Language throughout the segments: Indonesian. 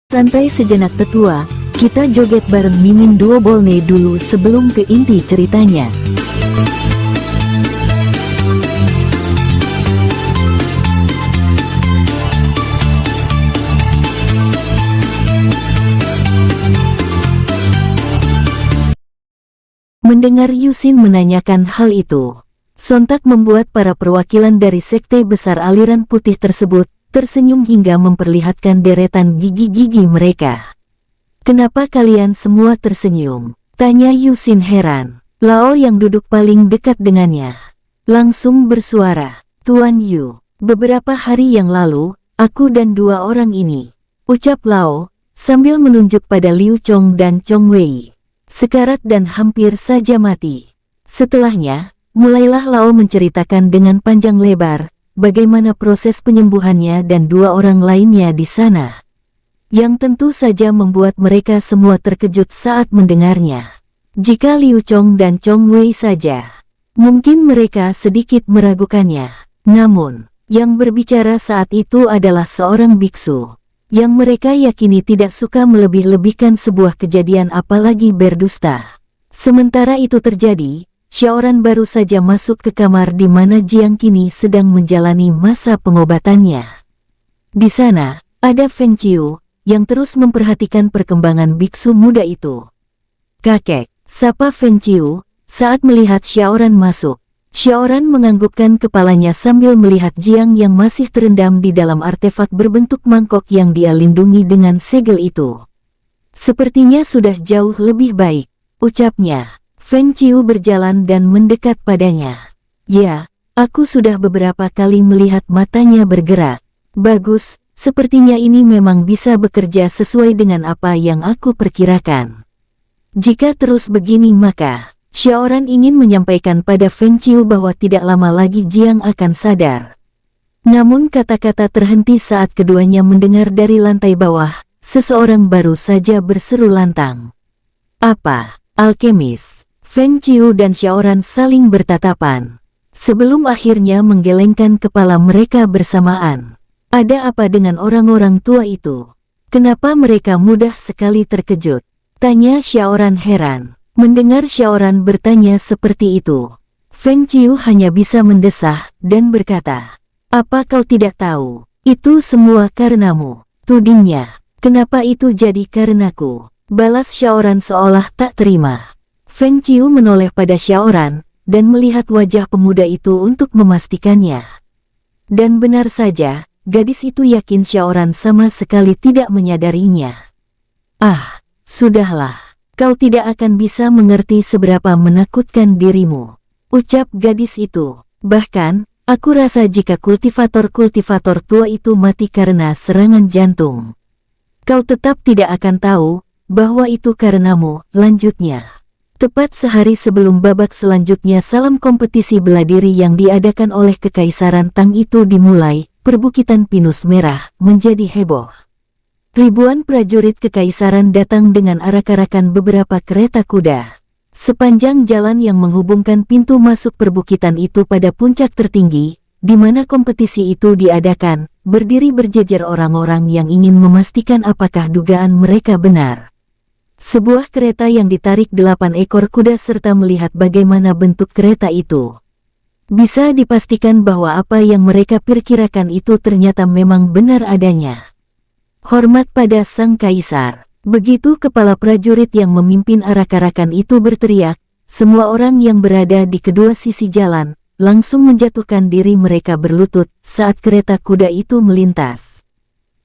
Santai sejenak tetua, kita joget bareng Mimin Duo Bolne dulu sebelum ke inti ceritanya. Mendengar Yusin menanyakan hal itu, sontak membuat para perwakilan dari sekte besar aliran putih tersebut tersenyum hingga memperlihatkan deretan gigi-gigi mereka. "Kenapa kalian semua tersenyum?" tanya Yusin heran. Lao yang duduk paling dekat dengannya langsung bersuara, "Tuan Yu, beberapa hari yang lalu, aku dan dua orang ini," ucap Lao, sambil menunjuk pada Liu Chong dan Chong Wei, sekarat dan hampir saja mati. Setelahnya, mulailah Lao menceritakan dengan panjang lebar bagaimana proses penyembuhannya dan dua orang lainnya di sana, yang tentu saja membuat mereka semua terkejut saat mendengarnya. Jika Liu Chong dan Chong Wei saja, mungkin mereka sedikit meragukannya. Namun, yang berbicara saat itu adalah seorang biksu, yang mereka yakini tidak suka melebih-lebihkan sebuah kejadian apalagi berdusta. Sementara itu terjadi, Xiaoran baru saja masuk ke kamar di mana Jiang kini sedang menjalani masa pengobatannya. Di sana, ada Feng Qiu, yang terus memperhatikan perkembangan biksu muda itu. "Kakek," sapa Feng Qiu, saat melihat Xiaoran masuk. Xiaoran menganggukkan kepalanya sambil melihat Jiang yang masih terendam di dalam artefak berbentuk mangkok yang dia lindungi dengan segel itu. "Sepertinya sudah jauh lebih baik," ucapnya. Feng Qiu berjalan dan mendekat padanya. "Ya, aku sudah beberapa kali melihat matanya bergerak. Bagus, sepertinya ini memang bisa bekerja sesuai dengan apa yang aku perkirakan. Jika terus begini maka..." Xiaoran ingin menyampaikan pada Feng Qiu bahwa tidak lama lagi Jiang akan sadar. Namun kata-kata terhenti saat keduanya mendengar dari lantai bawah, seseorang baru saja berseru lantang. "Apa? Alkemis?" Feng Qiu dan Xiaoran saling bertatapan, sebelum akhirnya menggelengkan kepala mereka bersamaan. "Ada apa dengan orang-orang tua itu? Kenapa mereka mudah sekali terkejut?" tanya Xiaoran heran. Mendengar Xiaoran bertanya seperti itu, Feng Qiu hanya bisa mendesah dan berkata, "Apa kau tidak tahu? Itu semua karenamu," tudingnya. "Kenapa itu jadi karenaku?" balas Xiaoran seolah tak terima. Feng Qiu menoleh pada Xiaoran dan melihat wajah pemuda itu untuk memastikannya. Dan benar saja, gadis itu yakin Xiaoran sama sekali tidak menyadarinya. "Ah, sudahlah. Kau tidak akan bisa mengerti seberapa menakutkan dirimu," ucap gadis itu. "Bahkan, aku rasa jika kultivator-kultivator tua itu mati karena serangan jantung, kau tetap tidak akan tahu bahwa itu karenamu," lanjutnya. Tepat sehari sebelum babak selanjutnya salam kompetisi bela diri yang diadakan oleh Kekaisaran Tang itu dimulai, perbukitan pinus merah menjadi heboh. Ribuan prajurit kekaisaran datang dengan arak-arakan beberapa kereta kuda. Sepanjang jalan yang menghubungkan pintu masuk perbukitan itu pada puncak tertinggi, di mana kompetisi itu diadakan, berdiri berjejer orang-orang yang ingin memastikan apakah dugaan mereka benar. Sebuah kereta yang ditarik 8 ekor kuda serta melihat bagaimana bentuk kereta itu, bisa dipastikan bahwa apa yang mereka perkirakan itu ternyata memang benar adanya. "Hormat pada Sang Kaisar!" Begitu kepala prajurit yang memimpin arak-arakan itu berteriak, semua orang yang berada di kedua sisi jalan langsung menjatuhkan diri mereka berlutut saat kereta kuda itu melintas.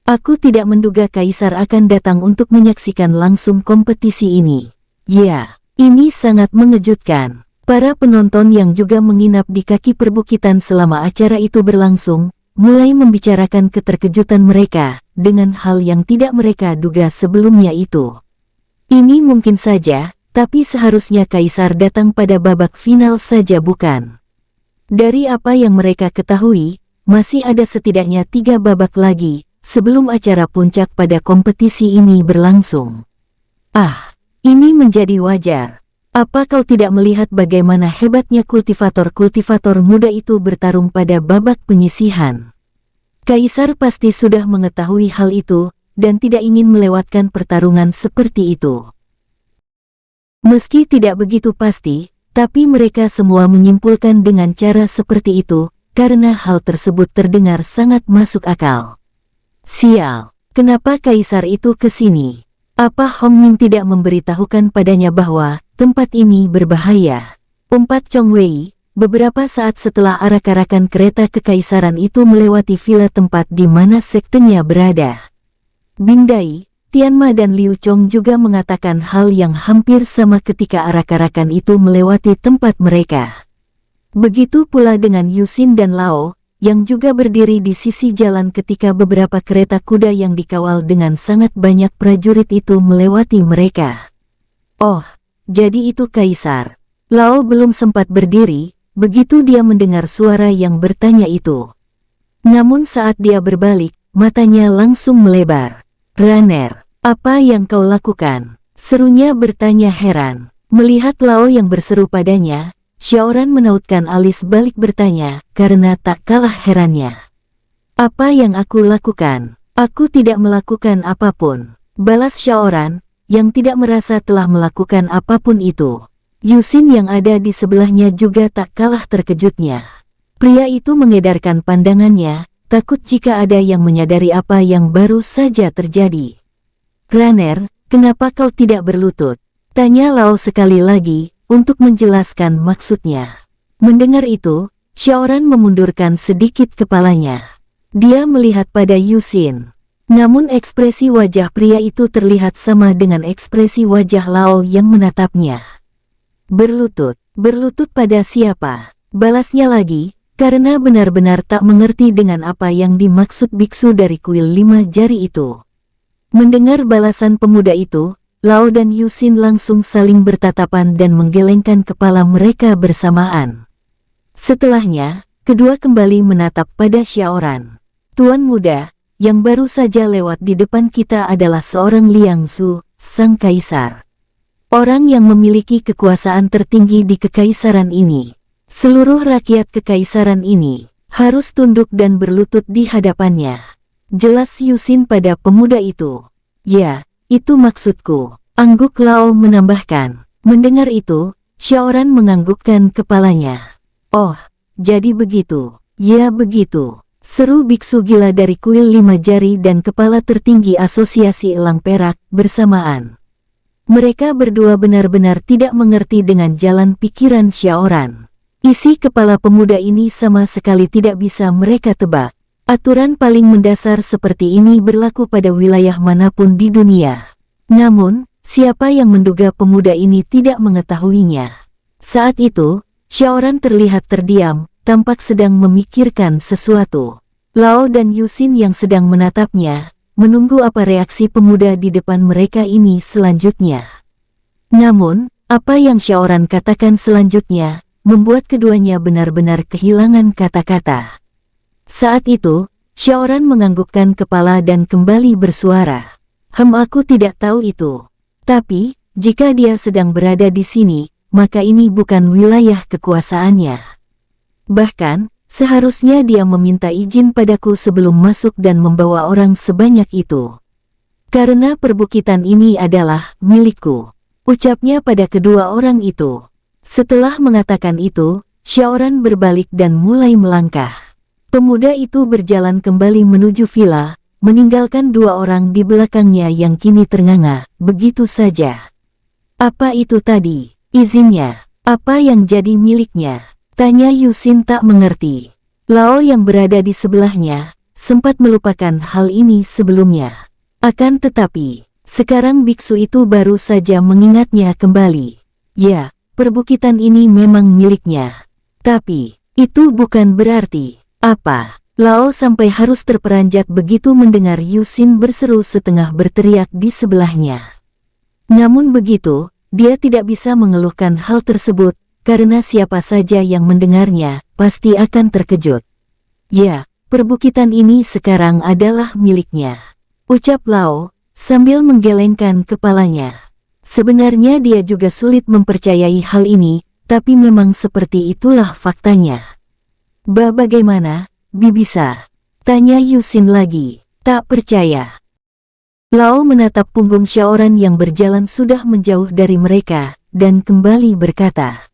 "Aku tidak menduga Kaisar akan datang untuk menyaksikan langsung kompetisi ini. Ya, ini sangat mengejutkan." Para penonton yang juga menginap di kaki perbukitan selama acara itu berlangsung, mulai membicarakan keterkejutan mereka dengan hal yang tidak mereka duga sebelumnya itu. "Ini mungkin saja, tapi seharusnya Kaisar datang pada babak final saja bukan? Dari apa yang mereka ketahui, masih ada setidaknya 3 babak lagi sebelum acara puncak pada kompetisi ini berlangsung. Ah, ini menjadi wajar. Apa kau tidak melihat bagaimana hebatnya kultivator-kultivator muda itu bertarung pada babak penyisihan? Kaisar pasti sudah mengetahui hal itu, dan tidak ingin melewatkan pertarungan seperti itu. Meski tidak begitu pasti, tapi mereka semua menyimpulkan dengan cara seperti itu, karena hal tersebut terdengar sangat masuk akal. Sial, kenapa kaisar itu ke sini? Apa Hong Ming tidak memberitahukan padanya bahwa tempat ini berbahaya? Umpat Chong Wei, beberapa saat setelah arak-arakan kereta kekaisaran itu melewati villa tempat di mana sektenya berada. Bing Dai, Tian Ma dan Liu Chong juga mengatakan hal yang hampir sama ketika arak-arakan itu melewati tempat mereka. Begitu pula dengan Yu Xin dan Lao, yang juga berdiri di sisi jalan ketika beberapa kereta kuda yang dikawal dengan sangat banyak prajurit itu melewati mereka. Oh, jadi itu kaisar. Lao belum sempat berdiri, begitu dia mendengar suara yang bertanya itu. Namun saat dia berbalik, matanya langsung melebar. "Runner, apa yang kau lakukan?" serunya bertanya heran. Melihat Lao yang berseru padanya, Xiaoran menautkan alis balik bertanya, karena tak kalah herannya. "Apa yang aku lakukan? Aku tidak melakukan apapun," balas Xiaoran, yang tidak merasa telah melakukan apapun itu. Yu Xin yang ada di sebelahnya juga tak kalah terkejutnya. Pria itu mengedarkan pandangannya, takut jika ada yang menyadari apa yang baru saja terjadi. "Runner, kenapa kau tidak berlutut?" tanya Lao sekali lagi, untuk menjelaskan maksudnya. Mendengar itu, Xiaoran memundurkan sedikit kepalanya. Dia melihat pada Yu Xin. Namun ekspresi wajah pria itu terlihat sama dengan ekspresi wajah Lao yang menatapnya. "Berlutut? Berlutut pada siapa?" balasnya lagi, karena benar-benar tak mengerti dengan apa yang dimaksud biksu dari kuil 5 jari itu. Mendengar balasan pemuda itu, Lao dan Yu Xin langsung saling bertatapan dan menggelengkan kepala mereka bersamaan. Setelahnya, kedua kembali menatap pada Xiaoran. "Tuan muda, yang baru saja lewat di depan kita adalah seorang Liang Su, sang kaisar. Orang yang memiliki kekuasaan tertinggi di kekaisaran ini. Seluruh rakyat kekaisaran ini harus tunduk dan berlutut di hadapannya," jelas Yu Xin pada pemuda itu. "Ya, itu maksudku," angguk Lao menambahkan. Mendengar itu, Xiaoran menganggukkan kepalanya. "Oh, jadi begitu." "Ya begitu," seru biksu gila dari kuil 5 jari dan kepala tertinggi asosiasi elang perak bersamaan. Mereka berdua benar-benar tidak mengerti dengan jalan pikiran Xiaoran. Isi kepala pemuda ini sama sekali tidak bisa mereka tebak. Aturan paling mendasar seperti ini berlaku pada wilayah manapun di dunia. Namun, siapa yang menduga pemuda ini tidak mengetahuinya? Saat itu, Xiaoran terlihat terdiam, tampak sedang memikirkan sesuatu. Lao dan Yu Xin yang sedang menatapnya, menunggu apa reaksi pemuda di depan mereka ini selanjutnya. Namun, apa yang Xiaoran katakan selanjutnya, membuat keduanya benar-benar kehilangan kata-kata. Saat itu, Xiaoran menganggukkan kepala dan kembali bersuara. Aku tidak tahu itu. Tapi, jika dia sedang berada di sini, maka ini bukan wilayah kekuasaannya. Bahkan, seharusnya dia meminta izin padaku sebelum masuk dan membawa orang sebanyak itu. Karena perbukitan ini adalah milikku," ucapnya pada kedua orang itu. Setelah mengatakan itu, Xiaoran berbalik dan mulai melangkah. Pemuda itu berjalan kembali menuju villa, meninggalkan dua orang di belakangnya yang kini ternganga, begitu saja. "Apa itu tadi? Izinnya? Apa yang jadi miliknya?" tanya Yu Xin tak mengerti. Lao yang berada di sebelahnya, sempat melupakan hal ini sebelumnya. Akan tetapi, sekarang biksu itu baru saja mengingatnya kembali. Ya, perbukitan ini memang miliknya. Tapi, itu bukan berarti, apa? Lao sampai harus terperanjat begitu mendengar Yu Xin berseru setengah berteriak di sebelahnya. Namun begitu, dia tidak bisa mengeluhkan hal tersebut, karena siapa saja yang mendengarnya, pasti akan terkejut. Ya, perbukitan ini sekarang adalah miliknya, ucap Lao, sambil menggelengkan kepalanya. Sebenarnya dia juga sulit mempercayai hal ini, tapi memang seperti itulah faktanya. Bagaimana, bisa? Tanya Yu Xin lagi. Tak percaya. Lao menatap punggung Xiaoran yang berjalan sudah menjauh dari mereka, dan kembali berkata,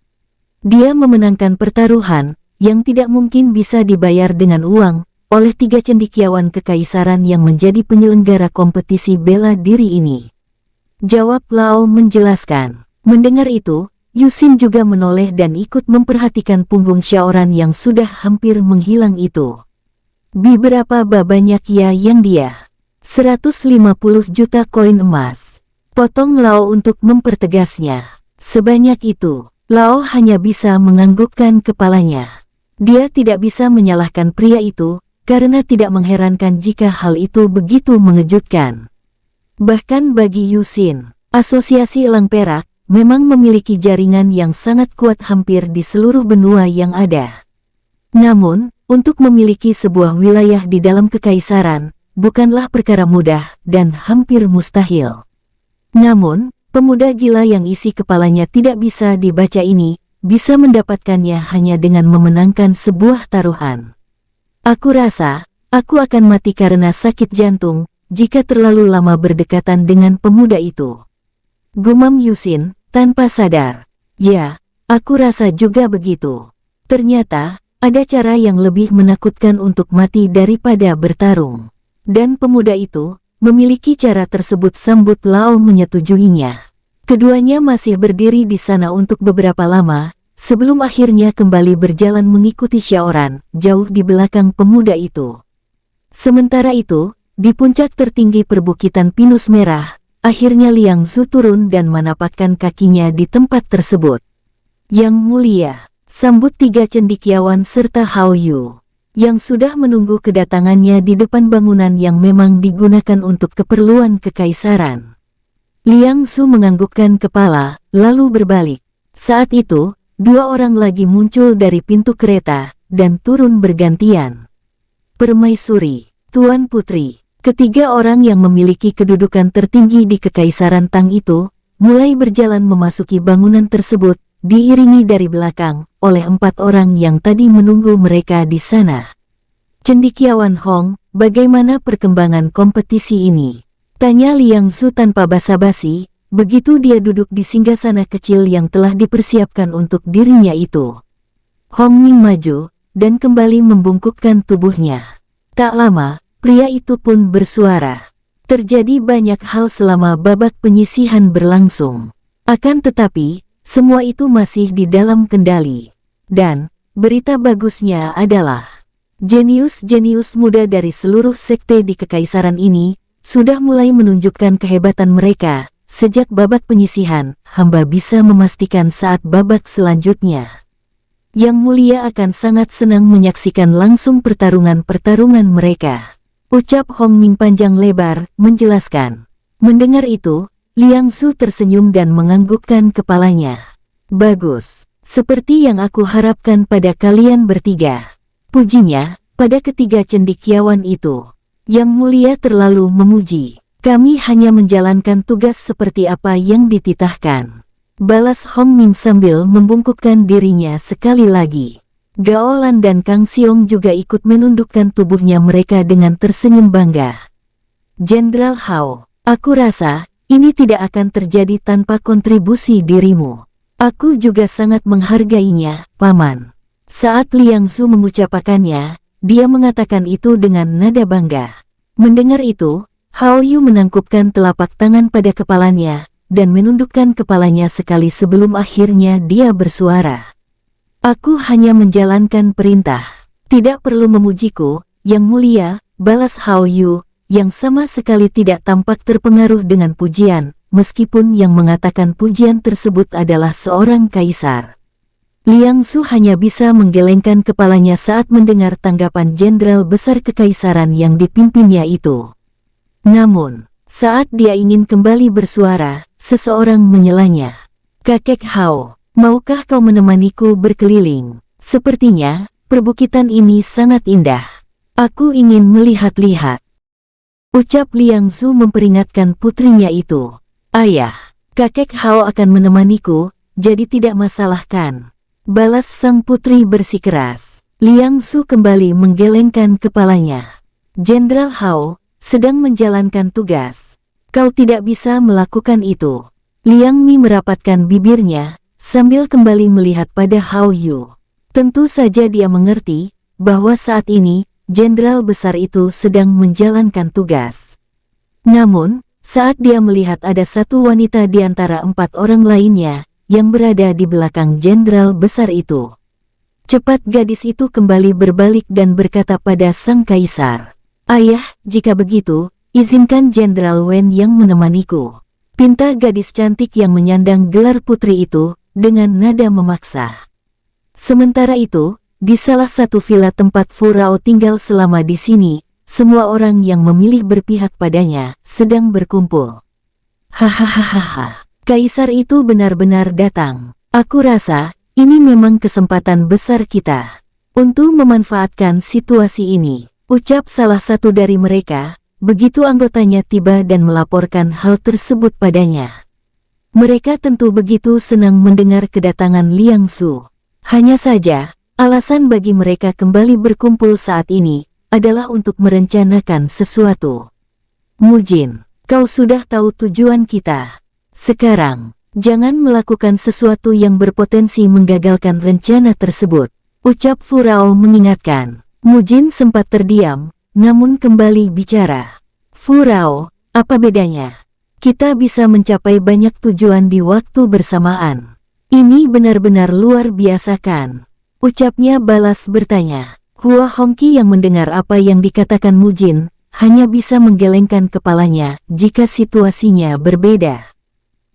dia memenangkan pertaruhan, yang tidak mungkin bisa dibayar dengan uang, oleh 3 cendekiawan kekaisaran yang menjadi penyelenggara kompetisi bela diri ini. Jawab Lao menjelaskan. Mendengar itu, Yusin juga menoleh dan ikut memperhatikan punggung Xiaoran yang sudah hampir menghilang itu. Beberapa banyak ya yang dia? 150 juta koin emas. Potong Lao untuk mempertegasnya. Sebanyak itu, Lao hanya bisa menganggukkan kepalanya. Dia tidak bisa menyalahkan pria itu, karena tidak mengherankan jika hal itu begitu mengejutkan. Bahkan bagi Yusin, Asosiasi Elang Perak memang memiliki jaringan yang sangat kuat hampir di seluruh benua yang ada. Namun, untuk memiliki sebuah wilayah di dalam kekaisaran, bukanlah perkara mudah dan hampir mustahil. Namun, pemuda gila yang isi kepalanya tidak bisa dibaca ini, bisa mendapatkannya hanya dengan memenangkan sebuah taruhan. Aku rasa, aku akan mati karena sakit jantung, jika terlalu lama berdekatan dengan pemuda itu. Gumam Yusin, tanpa sadar. Ya, aku rasa juga begitu. Ternyata, ada cara yang lebih menakutkan untuk mati daripada bertarung. Dan pemuda itu, memiliki cara tersebut, sambut Lao menyetujuinya. Keduanya masih berdiri di sana untuk beberapa lama, sebelum akhirnya kembali berjalan mengikuti Xiaoran, jauh di belakang pemuda itu. Sementara itu, di puncak tertinggi perbukitan pinus merah, akhirnya Liang Zhu turun dan menapakkan kakinya di tempat tersebut. Yang mulia, sambut 3 cendekiawan serta Hao Yu, yang sudah menunggu kedatangannya di depan bangunan yang memang digunakan untuk keperluan kekaisaran. Liang Zhu menganggukkan kepala, lalu berbalik. Saat itu, 2 orang lagi muncul dari pintu kereta, dan turun bergantian. Permaisuri, Tuan Putri. Ketiga orang yang memiliki kedudukan tertinggi di Kekaisaran Tang itu, mulai berjalan memasuki bangunan tersebut, diiringi dari belakang, oleh 4 orang yang tadi menunggu mereka di sana. Cendekiawan Hong, bagaimana perkembangan kompetisi ini? Tanya Liang Zhu tanpa basa-basi, begitu dia duduk di singgasana kecil yang telah dipersiapkan untuk dirinya itu. Hong Ming maju, dan kembali membungkukkan tubuhnya. Tak lama, pria itu pun bersuara. Terjadi banyak hal selama babak penyisihan berlangsung. Akan tetapi, semua itu masih di dalam kendali. Dan, berita bagusnya adalah, jenius-jenius muda dari seluruh sekte di kekaisaran ini, sudah mulai menunjukkan kehebatan mereka. Sejak babak penyisihan, hamba bisa memastikan saat babak selanjutnya. Yang mulia akan sangat senang menyaksikan langsung pertarungan-pertarungan mereka. Ucap Hong Ming panjang lebar, menjelaskan. Mendengar itu, Liang Zhu tersenyum dan menganggukkan kepalanya. Bagus, seperti yang aku harapkan pada kalian bertiga. Pujinya, pada ketiga cendekiawan itu. Yang mulia terlalu memuji. Kami hanya menjalankan tugas seperti apa yang dititahkan. Balas Hong Ming sambil membungkukkan dirinya sekali lagi. Gao Lan dan Kang Xiong juga ikut menundukkan tubuhnya mereka dengan tersenyum bangga. Jenderal Hao, aku rasa, ini tidak akan terjadi tanpa kontribusi dirimu. Aku juga sangat menghargainya, Paman. Saat Liang Zhu mengucapkannya, dia mengatakan itu dengan nada bangga. Mendengar itu, Hao Yu menangkupkan telapak tangan pada kepalanya, dan menundukkan kepalanya sekali sebelum akhirnya dia bersuara. Aku hanya menjalankan perintah. Tidak perlu memujiku, Yang Mulia, balas Hao Yu, yang sama sekali tidak tampak terpengaruh dengan pujian, meskipun yang mengatakan pujian tersebut adalah seorang kaisar. Liang Zhu hanya bisa menggelengkan kepalanya saat mendengar tanggapan jenderal besar kekaisaran yang dipimpinnya itu. Namun, saat dia ingin kembali bersuara, seseorang menyelanya. Kakek Hao, maukah kau menemaniku berkeliling? Sepertinya, perbukitan ini sangat indah. Aku ingin melihat-lihat. Ucap Liang Zhu memperingatkan putrinya itu. Ayah, kakek Hao akan menemaniku, jadi tidak masalah kan? Balas sang putri bersikeras. Liang Zhu kembali menggelengkan kepalanya. Jenderal Hao sedang menjalankan tugas. Kau tidak bisa melakukan itu. Liang Mi merapatkan bibirnya, sambil kembali melihat pada Hao Yu. Tentu saja dia mengerti, bahwa saat ini, jenderal besar itu sedang menjalankan tugas. Namun, saat dia melihat ada satu wanita di antara 4 orang lainnya, yang berada di belakang jenderal besar itu. Cepat gadis itu kembali berbalik dan berkata pada sang kaisar, "Ayah, jika begitu, izinkan Jenderal Wen yang menemaniku," pinta gadis cantik yang menyandang gelar putri itu, dengan nada memaksa. Sementara itu, di salah satu villa tempat Fu Rao tinggal selama di sini, semua orang yang memilih berpihak padanya, sedang berkumpul. Hahaha, kaisar itu benar-benar datang. Aku rasa, ini memang kesempatan besar kita untuk memanfaatkan situasi ini, ucap salah satu dari mereka, begitu anggotanya tiba dan melaporkan hal tersebut padanya. Mereka tentu begitu senang mendengar kedatangan Liang Su. Hanya saja, alasan bagi mereka kembali berkumpul saat ini adalah untuk merencanakan sesuatu. Mujin, kau sudah tahu tujuan kita. Sekarang, jangan melakukan sesuatu yang berpotensi menggagalkan rencana tersebut, ucap Fu Rao mengingatkan. Mujin sempat terdiam, namun kembali bicara. Fu Rao, apa bedanya? Kita bisa mencapai banyak tujuan di waktu bersamaan. Ini benar-benar luar biasa kan? Ucapnya balas bertanya. Hua Hongqi yang mendengar apa yang dikatakan Mujin, hanya bisa menggelengkan kepalanya jika situasinya berbeda.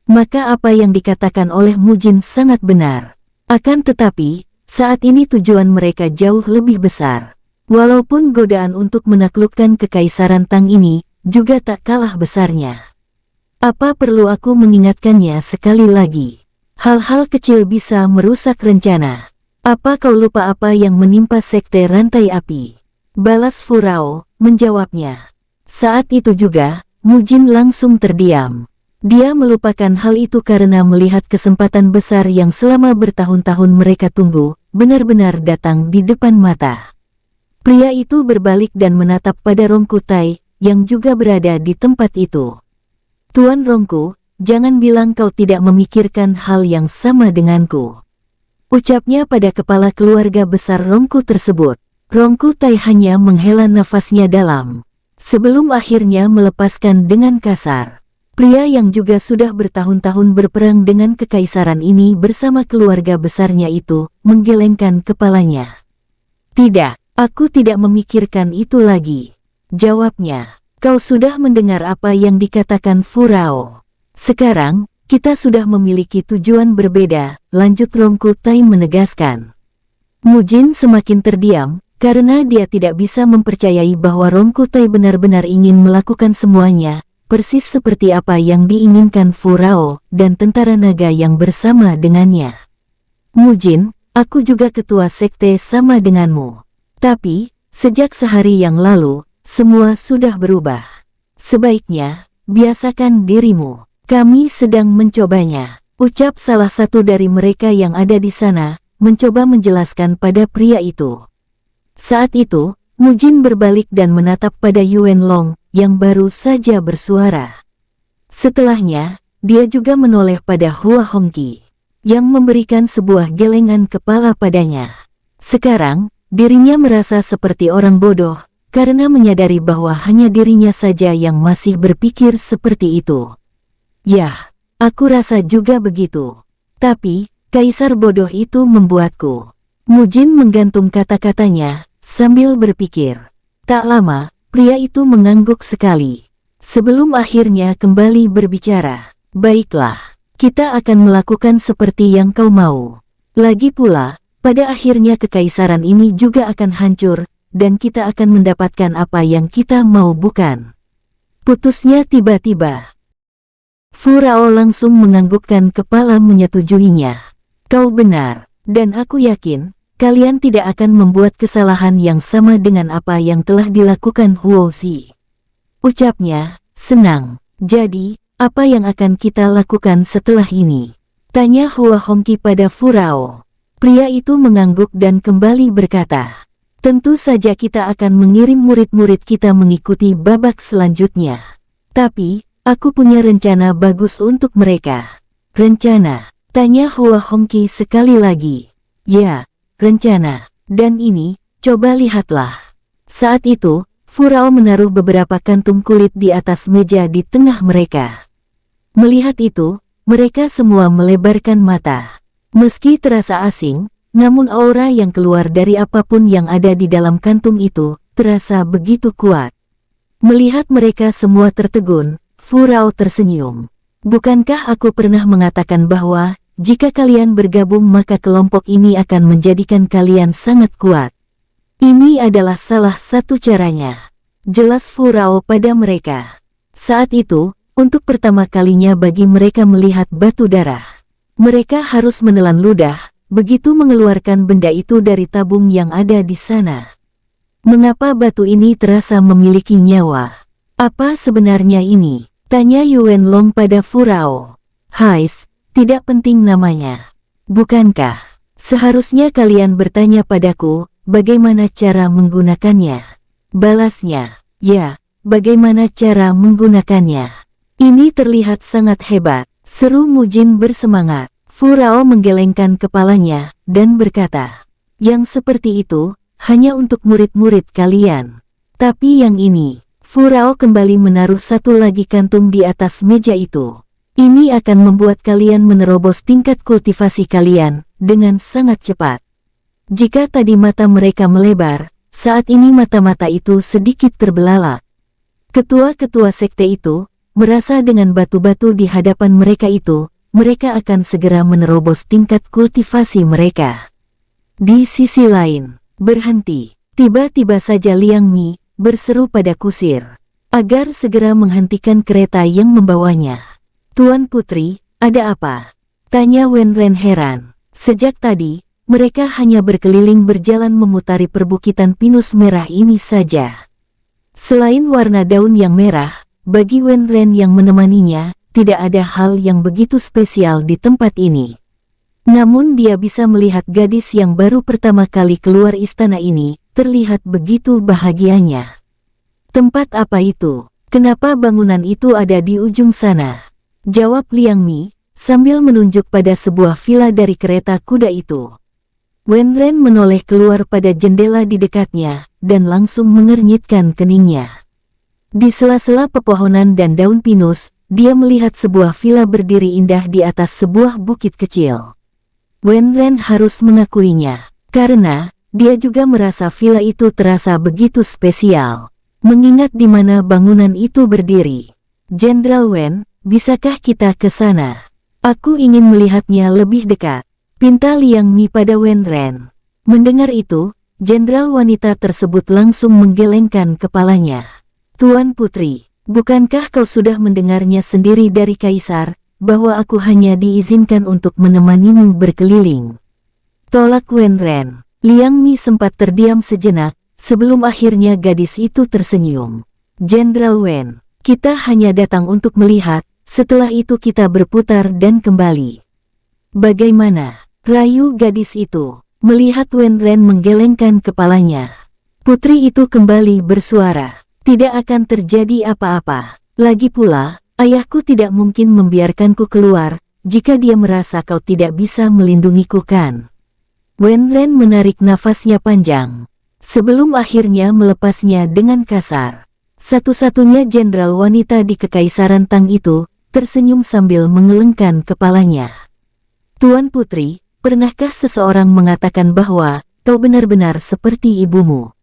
Maka apa yang dikatakan oleh Mujin sangat benar. Akan tetapi, saat ini tujuan mereka jauh lebih besar. Walaupun godaan untuk menaklukkan kekaisaran Tang ini juga tak kalah besarnya. Apa perlu aku mengingatkannya sekali lagi? Hal-hal kecil bisa merusak rencana. Apa kau lupa apa yang menimpa sekte rantai api? Balas Fu Rao, menjawabnya. Saat itu juga, Mujin langsung terdiam. Dia melupakan hal itu karena melihat kesempatan besar yang selama bertahun-tahun mereka tunggu, benar-benar datang di depan mata. Pria itu berbalik dan menatap pada Rongku Tai, yang juga berada di tempat itu. Tuan Rongku, jangan bilang kau tidak memikirkan hal yang sama denganku. Ucapnya pada kepala keluarga besar Rongku tersebut. Rongku Tai hanya menghela nafasnya dalam, sebelum akhirnya melepaskan dengan kasar. Pria yang juga sudah bertahun-tahun berperang dengan kekaisaran ini bersama keluarga besarnya itu, menggelengkan kepalanya. Tidak, aku tidak memikirkan itu lagi. Jawabnya, kau sudah mendengar apa yang dikatakan Fu Rao. Sekarang, kita sudah memiliki tujuan berbeda, lanjut Rongku Tai menegaskan. Mujin semakin terdiam, karena dia tidak bisa mempercayai bahwa Rongku Tai benar-benar ingin melakukan semuanya, persis seperti apa yang diinginkan Fu Rao dan tentara naga yang bersama dengannya. Mujin, aku juga ketua sekte sama denganmu. Tapi, sejak sehari yang lalu, semua sudah berubah. Sebaiknya, biasakan dirimu. Kami sedang mencobanya, ucap salah satu dari mereka yang ada di sana, mencoba menjelaskan pada pria itu. Saat itu, Mujin berbalik dan menatap pada Yuan Long, yang baru saja bersuara. Setelahnya, dia juga menoleh pada Hua Hongqi, yang memberikan sebuah gelengan kepala padanya. Sekarang, dirinya merasa seperti orang bodoh, karena menyadari bahwa hanya dirinya saja yang masih berpikir seperti itu. Yah, aku rasa juga begitu. Tapi, kaisar bodoh itu membuatku. Mujin menggantung kata-katanya, sambil berpikir. Tak lama, pria itu mengangguk sekali. Sebelum akhirnya kembali berbicara. Baiklah, kita akan melakukan seperti yang kau mau. Lagi pula, pada akhirnya kekaisaran ini juga akan hancur, dan kita akan mendapatkan apa yang kita mau bukan? Putusnya tiba-tiba. Fu Rao langsung menganggukkan kepala menyetujuinya. Kau benar, dan aku yakin, kalian tidak akan membuat kesalahan yang sama dengan apa yang telah dilakukan Huo Xi. Ucapnya, senang. Jadi, apa yang akan kita lakukan setelah ini? Tanya Hua Hongqi pada Fu Rao. Pria itu mengangguk dan kembali berkata, tentu saja kita akan mengirim murid-murid kita mengikuti babak selanjutnya. Tapi, Aku punya rencana bagus untuk mereka. Rencana? Tanya Hua Hongqi sekali lagi. Ya, rencana. Dan ini, coba lihatlah. Saat itu, Furao menaruh beberapa kantung kulit di atas meja di tengah mereka. Melihat itu, mereka semua melebarkan mata. Meski terasa asing, namun aura yang keluar dari apapun yang ada di dalam kantung itu, terasa begitu kuat. Melihat mereka semua tertegun, Furao tersenyum. Bukankah aku pernah mengatakan bahwa, jika kalian bergabung maka kelompok ini akan menjadikan kalian sangat kuat? Ini adalah salah satu caranya. Jelas Furao pada mereka. Saat itu, untuk pertama kalinya bagi mereka melihat batu darah. Mereka harus menelan ludah, begitu mengeluarkan benda itu dari tabung yang ada di sana. Mengapa batu ini terasa memiliki nyawa? Apa sebenarnya ini? Tanya Yuan Long pada Furao. Hais, tidak penting namanya. Bukankah? Seharusnya kalian bertanya padaku, bagaimana cara menggunakannya? Balasnya, ya, bagaimana cara menggunakannya? Ini terlihat sangat hebat, seru Mujin bersemangat. Furao menggelengkan kepalanya, dan berkata, yang seperti itu, hanya untuk murid-murid kalian. Tapi yang ini, Furao kembali menaruh satu lagi kantung di atas meja itu. Ini akan membuat kalian menerobos tingkat kultivasi kalian, dengan sangat cepat. Jika tadi mata mereka melebar, saat ini mata-mata itu sedikit terbelalak. Ketua-ketua sekte itu, merasa dengan batu-batu di hadapan mereka itu, mereka akan segera menerobos tingkat kultivasi mereka. Di sisi lain, berhenti. Tiba-tiba saja Liang Mi berseru pada kusir, agar segera menghentikan kereta yang membawanya. Tuan Putri, ada apa? Tanya Wen Ren heran. Sejak tadi, mereka hanya berkeliling berjalan memutari perbukitan pinus merah ini saja. Selain warna daun yang merah, bagi Wen Ren yang menemaninya, tidak ada hal yang begitu spesial di tempat ini. Namun dia bisa melihat gadis yang baru pertama kali keluar istana ini, terlihat begitu bahagianya. Tempat apa itu? Kenapa bangunan itu ada di ujung sana? Jawab Liang Mi, sambil menunjuk pada sebuah villa dari kereta kuda itu. Wen Ren menoleh keluar pada jendela di dekatnya, dan langsung mengernyitkan keningnya. Di sela-sela pepohonan dan daun pinus, dia melihat sebuah villa berdiri indah di atas sebuah bukit kecil. Wen Ren harus mengakuinya, karena dia juga merasa villa itu terasa begitu spesial. Mengingat di mana bangunan itu berdiri. Jenderal Wen, bisakah kita ke sana? Aku ingin melihatnya lebih dekat. Pinta Liang Mi pada Wen Ren. Mendengar itu, jenderal wanita tersebut langsung menggelengkan kepalanya. Tuan Putri, bukankah kau sudah mendengarnya sendiri dari Kaisar, bahwa aku hanya diizinkan untuk menemanimu berkeliling? Tolak Wen Ren. Liang Mi sempat terdiam sejenak, sebelum akhirnya gadis itu tersenyum. Jenderal Wen, kita hanya datang untuk melihat, setelah itu kita berputar dan kembali. Bagaimana? Rayu gadis itu. Melihat Wen Ren menggelengkan kepalanya, putri itu kembali bersuara. Tidak akan terjadi apa-apa. Lagi pula, ayahku tidak mungkin membiarkanku keluar, jika dia merasa kau tidak bisa melindungiku kan? Wen Ren menarik nafasnya panjang, sebelum akhirnya melepasnya dengan kasar. Satu-satunya jenderal wanita di Kekaisaran Tang itu, tersenyum sambil mengelengkan kepalanya. Tuan Putri, pernahkah seseorang mengatakan bahwa, kau benar-benar seperti ibumu?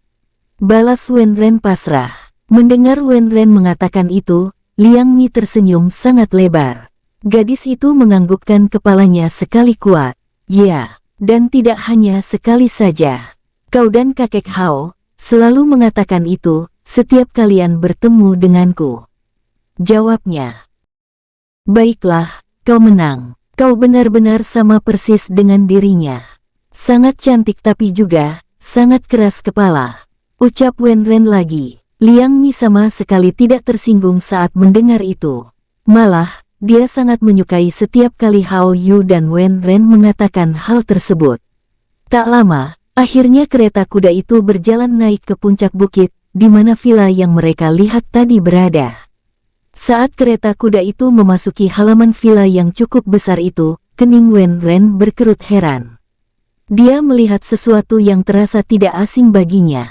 Balas Wen Ren pasrah. Mendengar Wen Ren mengatakan itu, Liang Mi tersenyum sangat lebar. Gadis itu menganggukkan kepalanya sekali kuat. Ya, dan tidak hanya sekali saja. Kau dan kakek Hao selalu mengatakan itu setiap kalian bertemu denganku. Jawabnya. Baiklah, kau menang. Kau benar-benar sama persis dengan dirinya. Sangat cantik tapi juga sangat keras kepala. Ucap Wen Ren lagi. Liang Mi sama sekali tidak tersinggung saat mendengar itu. Malah, dia sangat menyukai setiap kali Hao Yu dan Wen Ren mengatakan hal tersebut. Tak lama, akhirnya kereta kuda itu berjalan naik ke puncak bukit, di mana villa yang mereka lihat tadi berada. Saat kereta kuda itu memasuki halaman villa yang cukup besar itu, kening Wen Ren berkerut heran. Dia melihat sesuatu yang terasa tidak asing baginya.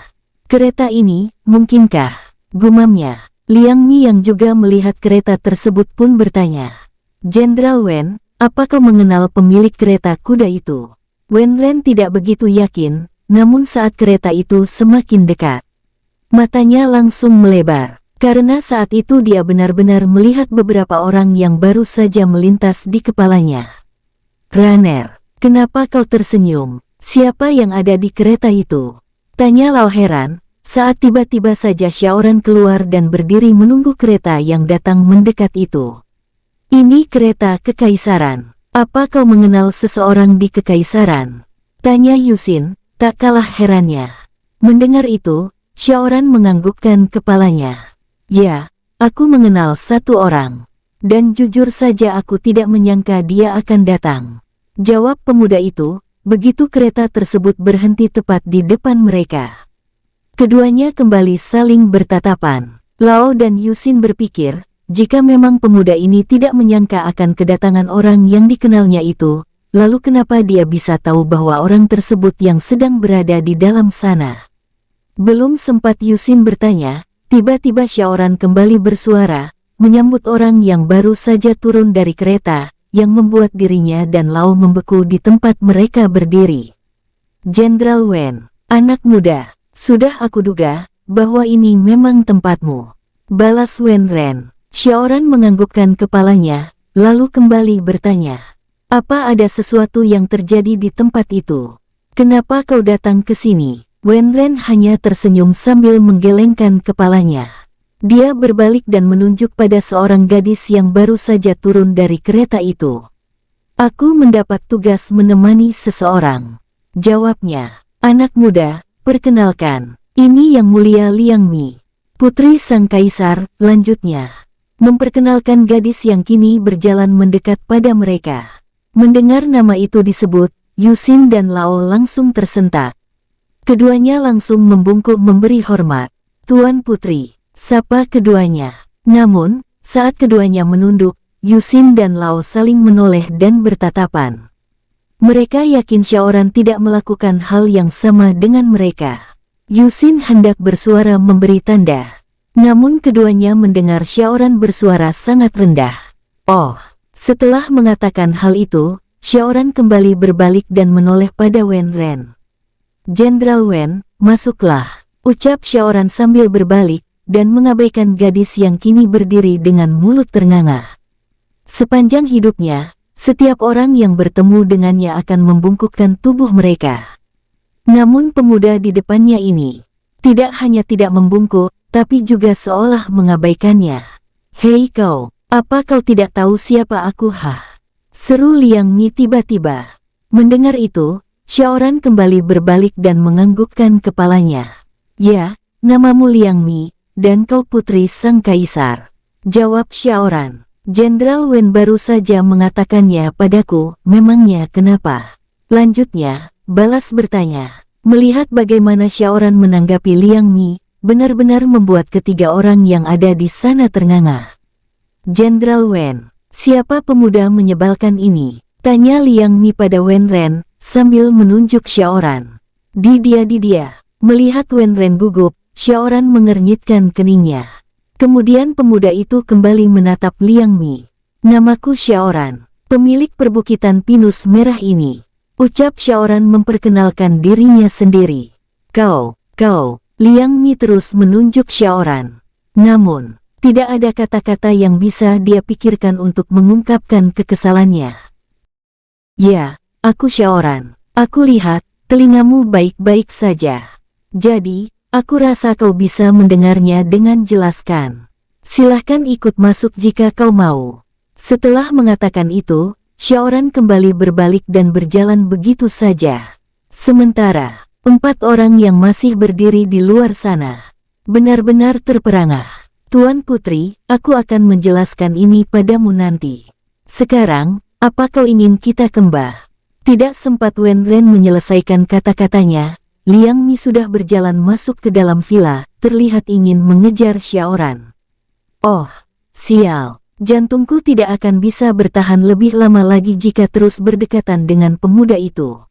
Kereta ini, mungkinkah? Gumamnya. Liang Mi yang juga melihat kereta tersebut pun bertanya. Jenderal Wen, apa kau mengenal pemilik kereta kuda itu? Wen Ren tidak begitu yakin, namun saat kereta itu semakin dekat, matanya langsung melebar. Karena saat itu dia benar-benar melihat beberapa orang yang baru saja melintas di kepalanya. Runner, kenapa kau tersenyum? Siapa yang ada di kereta itu? Tanya Lao heran, saat tiba-tiba saja Xiaoran keluar dan berdiri menunggu kereta yang datang mendekat itu. Ini kereta kekaisaran. Apa kau mengenal seseorang di kekaisaran? Tanya Yusin, tak kalah herannya. Mendengar itu, Xiaoran menganggukkan kepalanya. Ya, aku mengenal satu orang. Dan jujur saja aku tidak menyangka dia akan datang. Jawab pemuda itu, begitu kereta tersebut berhenti tepat di depan mereka. Keduanya kembali saling bertatapan. Lao dan Yusin berpikir, jika memang pemuda ini tidak menyangka akan kedatangan orang yang dikenalnya itu, lalu kenapa dia bisa tahu bahwa orang tersebut yang sedang berada di dalam sana? Belum sempat Yusin bertanya, tiba-tiba Xiaoran kembali bersuara, menyambut orang yang baru saja turun dari kereta, yang membuat dirinya dan Lao membeku di tempat mereka berdiri. Jenderal Wen, anak muda, sudah aku duga, bahwa ini memang tempatmu. Balas Wen Ren. Xiaoran menganggukkan kepalanya, lalu kembali bertanya. Apa ada sesuatu yang terjadi di tempat itu? Kenapa kau datang ke sini? Wen Ren hanya tersenyum sambil menggelengkan kepalanya. Dia berbalik dan menunjuk pada seorang gadis yang baru saja turun dari kereta itu. Aku mendapat tugas menemani seseorang. Jawabnya. Anak muda, perkenalkan. Ini Yang Mulia Liang Mi, putri sang kaisar, lanjutnya. Memperkenalkan gadis yang kini berjalan mendekat pada mereka. Mendengar nama itu disebut, Yusin dan Lao langsung tersentak. Keduanya langsung membungkuk memberi hormat. Tuan Putri, sapa keduanya. Namun, saat keduanya menunduk, Yusin dan Lao saling menoleh dan bertatapan. Mereka yakin Xiaoran tidak melakukan hal yang sama dengan mereka. Yusin hendak bersuara memberi tanda. Namun keduanya mendengar Xiaoran bersuara sangat rendah. Oh, setelah mengatakan hal itu, Xiaoran kembali berbalik dan menoleh pada Wen Ren. Jenderal Wen, masuklah, ucap Xiaoran sambil berbalik, dan mengabaikan gadis yang kini berdiri dengan mulut ternganga. Sepanjang hidupnya, setiap orang yang bertemu dengannya akan membungkukkan tubuh mereka. Namun pemuda di depannya ini, tidak hanya tidak membungkuk, tapi juga seolah mengabaikannya. Hei kau, apa kau tidak tahu siapa aku? Seru Liang Mi tiba-tiba. Mendengar itu, Xiaoran kembali berbalik dan menganggukkan kepalanya. Ya, namamu Liang Mi, dan kau putri sang kaisar. Jawab Xiaoran. Jenderal Wen baru saja mengatakannya padaku, memangnya kenapa? Lanjutnya, balas bertanya. Melihat bagaimana Xiaoran menanggapi Liang Mi, benar-benar membuat ketiga orang yang ada di sana ternganga. Jenderal Wen, siapa pemuda menyebalkan ini? Tanya Liang Mi pada Wen Ren, sambil menunjuk Xiaoran. Di dia. Melihat Wen Ren gugup, Xiaoran mengernyitkan keningnya. Kemudian pemuda itu kembali menatap Liang Mi. Namaku Xiaoran, pemilik perbukitan pinus merah ini. Ucap Xiaoran memperkenalkan dirinya sendiri. Kau. Liang Mi terus menunjuk Xiaoran. Namun, tidak ada kata-kata yang bisa dia pikirkan untuk mengungkapkan kekesalannya. Ya, aku Xiaoran. Aku lihat, telingamu baik-baik saja. Jadi, aku rasa kau bisa mendengarnya dengan jelaskan. Silahkan ikut masuk jika kau mau. Setelah mengatakan itu, Xiaoran kembali berbalik dan berjalan begitu saja. Sementara, 4 orang yang masih berdiri di luar sana benar-benar terperangah. Tuan Putri, aku akan menjelaskan ini padamu nanti. Sekarang, apa kau ingin kita kembah? Tidak sempat Wen Ren menyelesaikan kata-katanya, Liang Mi sudah berjalan masuk ke dalam villa, terlihat ingin mengejar Xiaoran. Oh, Sial, jantungku tidak akan bisa bertahan lebih lama lagi jika terus berdekatan dengan pemuda itu.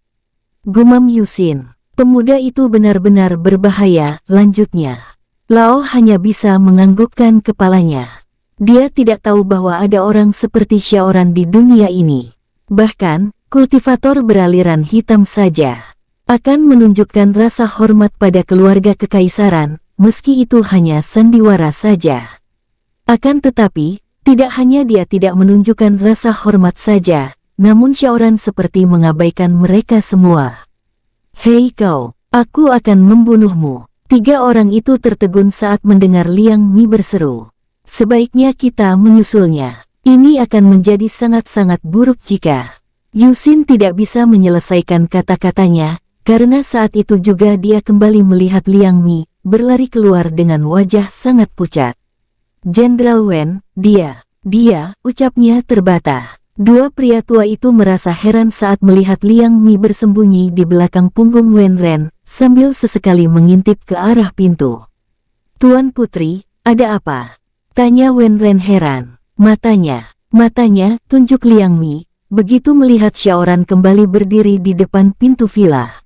Gumam Yusin, pemuda itu benar-benar berbahaya, lanjutnya. Lao hanya bisa menganggukkan kepalanya. Dia tidak tahu bahwa ada orang seperti Xiaoran di dunia ini. Bahkan, kultivator beraliran hitam saja akan menunjukkan rasa hormat pada keluarga kekaisaran, meski itu hanya sandiwara saja. Akan tetapi, tidak hanya dia tidak menunjukkan rasa hormat saja, namun Xiaoran seperti mengabaikan mereka semua. Hei kau, aku akan membunuhmu. 3 orang itu tertegun saat mendengar Liang Mi berseru. Sebaiknya kita menyusulnya. Ini akan menjadi sangat-sangat buruk jika Yusin tidak bisa menyelesaikan kata-katanya, karena saat itu juga dia kembali melihat Liang Mi berlari keluar dengan wajah sangat pucat. Jenderal Wen, dia, ucapnya terbata. 2 pria tua itu merasa heran saat melihat Liang Mi bersembunyi di belakang punggung Wen Ren, sambil sesekali mengintip ke arah pintu. Tuan Putri, ada apa? Tanya Wen Ren heran. Matanya tunjuk Liang Mi, begitu melihat Xiaoran kembali berdiri di depan pintu villa.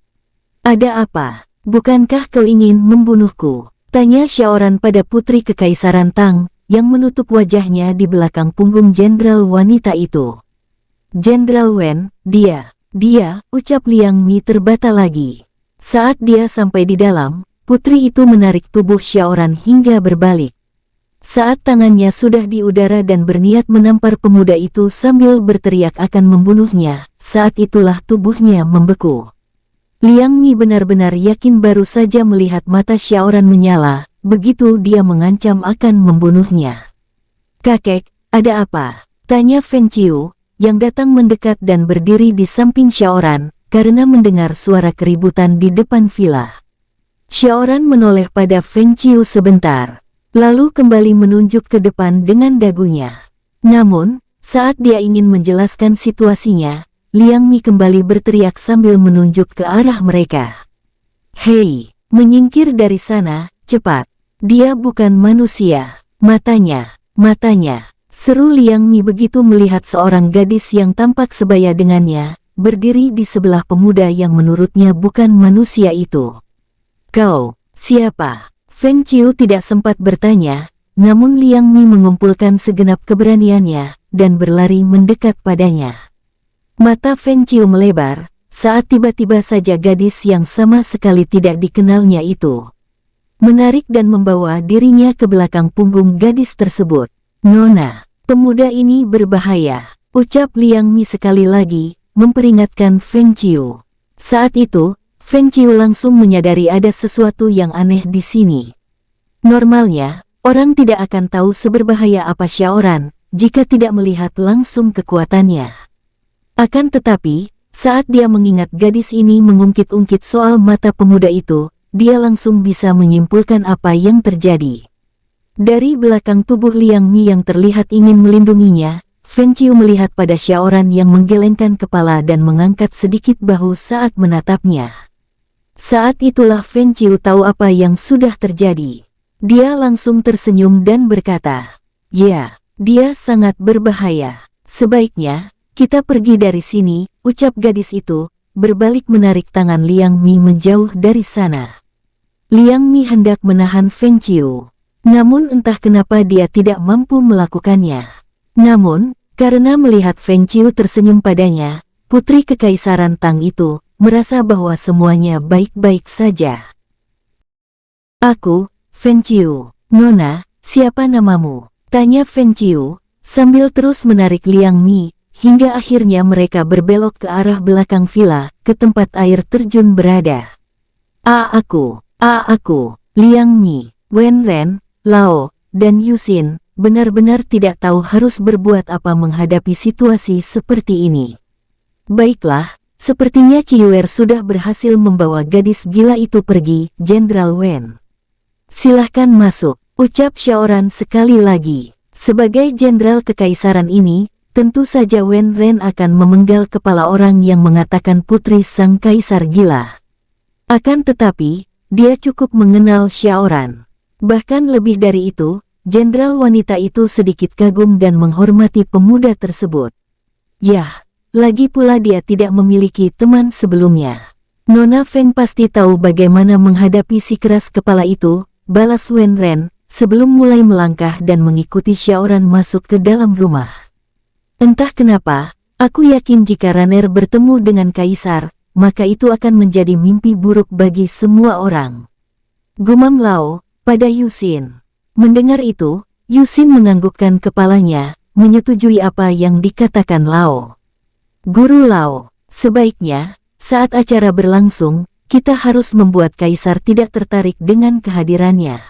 Ada apa? Bukankah kau ingin membunuhku? Tanya Xiaoran pada putri kekaisaran Tang, yang menutup wajahnya di belakang punggung jenderal wanita itu. Jenderal Wen, dia, ucap Liang Mi terbata lagi. Saat dia sampai di dalam, putri itu menarik tubuh Xiaoran hingga berbalik. Saat tangannya sudah di udara dan berniat menampar pemuda itu sambil berteriak akan membunuhnya, saat itulah tubuhnya membeku. Liang Mi benar-benar yakin baru saja melihat mata Xiaoran menyala, begitu dia mengancam akan membunuhnya. Kakek, ada apa? Tanya Feng Qiu, yang datang mendekat dan berdiri di samping Xiaoran, karena mendengar suara keributan di depan villa. Xiaoran menoleh pada Feng Qiu sebentar, lalu kembali menunjuk ke depan dengan dagunya. Namun, saat dia ingin menjelaskan situasinya, Liang Mi kembali berteriak sambil menunjuk ke arah mereka. Hei, menyingkir dari sana, cepat. Dia bukan manusia. Matanya, seru Liang Mi begitu melihat seorang gadis yang tampak sebaya dengannya, berdiri di sebelah pemuda yang menurutnya bukan manusia itu. Kau, siapa? Feng Qiu tidak sempat bertanya, namun Liang Mi mengumpulkan segenap keberaniannya, dan berlari mendekat padanya. Mata Feng Qiu melebar, saat tiba-tiba saja gadis yang sama sekali tidak dikenalnya itu menarik dan membawa dirinya ke belakang punggung gadis tersebut. Nona, pemuda ini berbahaya, ucap Liang Mi sekali lagi, memperingatkan Feng Qiu. Saat itu, Feng Qiu langsung menyadari ada sesuatu yang aneh di sini. Normalnya, orang tidak akan tahu seberbahaya apa Xiaoran, jika tidak melihat langsung kekuatannya. Akan tetapi, saat dia mengingat gadis ini mengungkit-ungkit soal mata pemuda itu, dia langsung bisa menyimpulkan apa yang terjadi. Dari belakang tubuh Liang Mi yang terlihat ingin melindunginya, Feng Qiu melihat pada Xiaoran yang menggelengkan kepala dan mengangkat sedikit bahu saat menatapnya. Saat itulah Feng Qiu tahu apa yang sudah terjadi. Dia langsung tersenyum dan berkata, "Ya, dia sangat berbahaya. Sebaiknya kita pergi dari sini," ucap gadis itu, berbalik menarik tangan Liang Mi menjauh dari sana. Liang Mi hendak menahan Feng Qiu, namun entah kenapa dia tidak mampu melakukannya. Namun, karena melihat Feng Qiu tersenyum padanya, putri kekaisaran Tang itu merasa bahwa semuanya baik-baik saja. "Aku, Feng Qiu. Nona, siapa namamu?" tanya Feng Qiu, sambil terus menarik Liang Mi, hingga akhirnya mereka berbelok ke arah belakang villa, ke tempat air terjun berada. Aku, Liang Mi, Wen Ren, Lao, dan Yusin, benar-benar tidak tahu harus berbuat apa menghadapi situasi seperti ini. Baiklah, sepertinya Ciuer sudah berhasil membawa gadis gila itu pergi, Jenderal Wen. Silahkan masuk, ucap Xiaoran sekali lagi. Sebagai jenderal kekaisaran ini, tentu saja Wen Ren akan memenggal kepala orang yang mengatakan putri sang kaisar gila. Akan tetapi, dia cukup mengenal Xiaoran. Bahkan lebih dari itu, Jenderal wanita itu sedikit kagum dan menghormati pemuda tersebut. Yah, lagi pula dia tidak memiliki teman sebelumnya. Nona Feng pasti tahu bagaimana menghadapi si keras kepala itu, balas Wen Ren, sebelum mulai melangkah dan mengikuti Xiaoran masuk ke dalam rumah. Entah kenapa, aku yakin jika Raner bertemu dengan Kaisar, maka itu akan menjadi mimpi buruk bagi semua orang. Gumam Lao, pada Yusin. Mendengar itu, Yusin menganggukkan kepalanya, menyetujui apa yang dikatakan Lao. Guru Lao, sebaiknya, saat acara berlangsung, kita harus membuat Kaisar tidak tertarik dengan kehadirannya.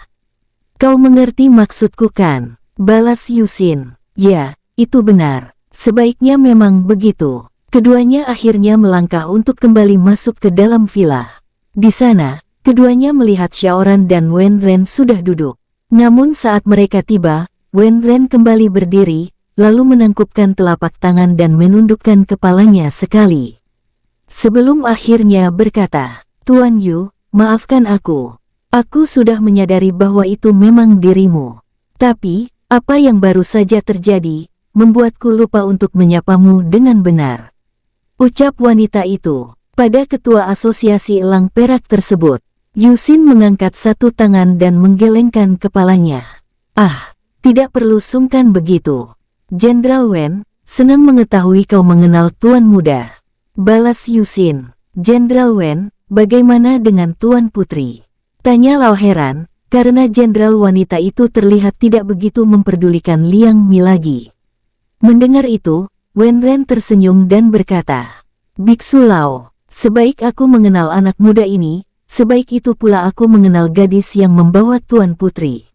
Kau mengerti maksudku kan? Balas Yusin. Ya, itu benar. Sebaiknya memang begitu. Keduanya akhirnya melangkah untuk kembali masuk ke dalam villa. Di sana, keduanya melihat Xiaoran dan Wen Ren sudah duduk. Namun saat mereka tiba, Wen Ren kembali berdiri, lalu menangkupkan telapak tangan dan menundukkan kepalanya sekali. Sebelum akhirnya berkata, Tuan Yu, maafkan aku. Aku sudah menyadari bahwa itu memang dirimu. Tapi, apa yang baru saja terjadi, membuatku lupa untuk menyapamu dengan benar. Ucap wanita itu. Pada ketua asosiasi elang perak tersebut, Yusin mengangkat satu tangan dan menggelengkan kepalanya. Ah, tidak perlu sungkan begitu. Jenderal Wen, senang mengetahui kau mengenal Tuan Muda. Balas Yusin. Jenderal Wen, bagaimana dengan Tuan Putri? Tanya Lao heran, karena jenderal wanita itu terlihat tidak begitu memperdulikan Liang Mi lagi. Mendengar itu, Wen Ren tersenyum dan berkata, Biksu Lao, sebaik aku mengenal anak muda ini, sebaik itu pula aku mengenal gadis yang membawa Tuan Putri.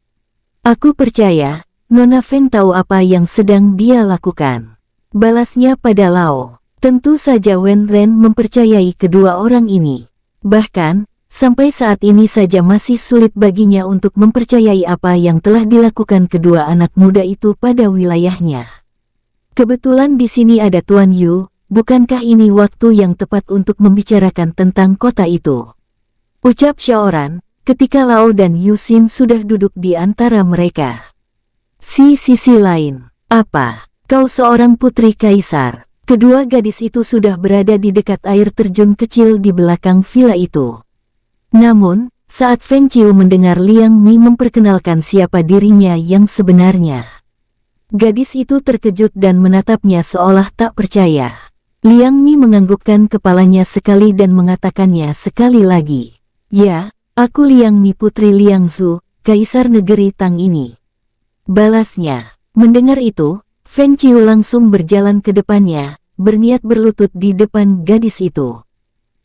Aku percaya, Nona Feng tahu apa yang sedang dia lakukan. Balasnya pada Lao. Tentu saja Wen Ren mempercayai kedua orang ini. Bahkan, sampai saat ini saja masih sulit baginya untuk mempercayai apa yang telah dilakukan kedua anak muda itu pada wilayahnya. Kebetulan di sini ada Tuan Yu, bukankah ini waktu yang tepat untuk membicarakan tentang kota itu? Ucap Xiaoran, ketika Lao dan Yusin sudah duduk di antara mereka. Si sisi lain, apa? Kau seorang putri kaisar. Kedua gadis itu sudah berada di dekat air terjun kecil di belakang villa itu. Namun, saat Feng Qiu mendengar Liang Mi memperkenalkan siapa dirinya yang sebenarnya, gadis itu terkejut dan menatapnya seolah tak percaya. Liang Mi menganggukkan kepalanya sekali dan mengatakannya sekali lagi. Ya, aku Liang Mi putri Liang Zhu, kaisar negeri Tang ini. Balasnya. Mendengar itu, Feng Qiu langsung berjalan ke depannya, berniat berlutut di depan gadis itu.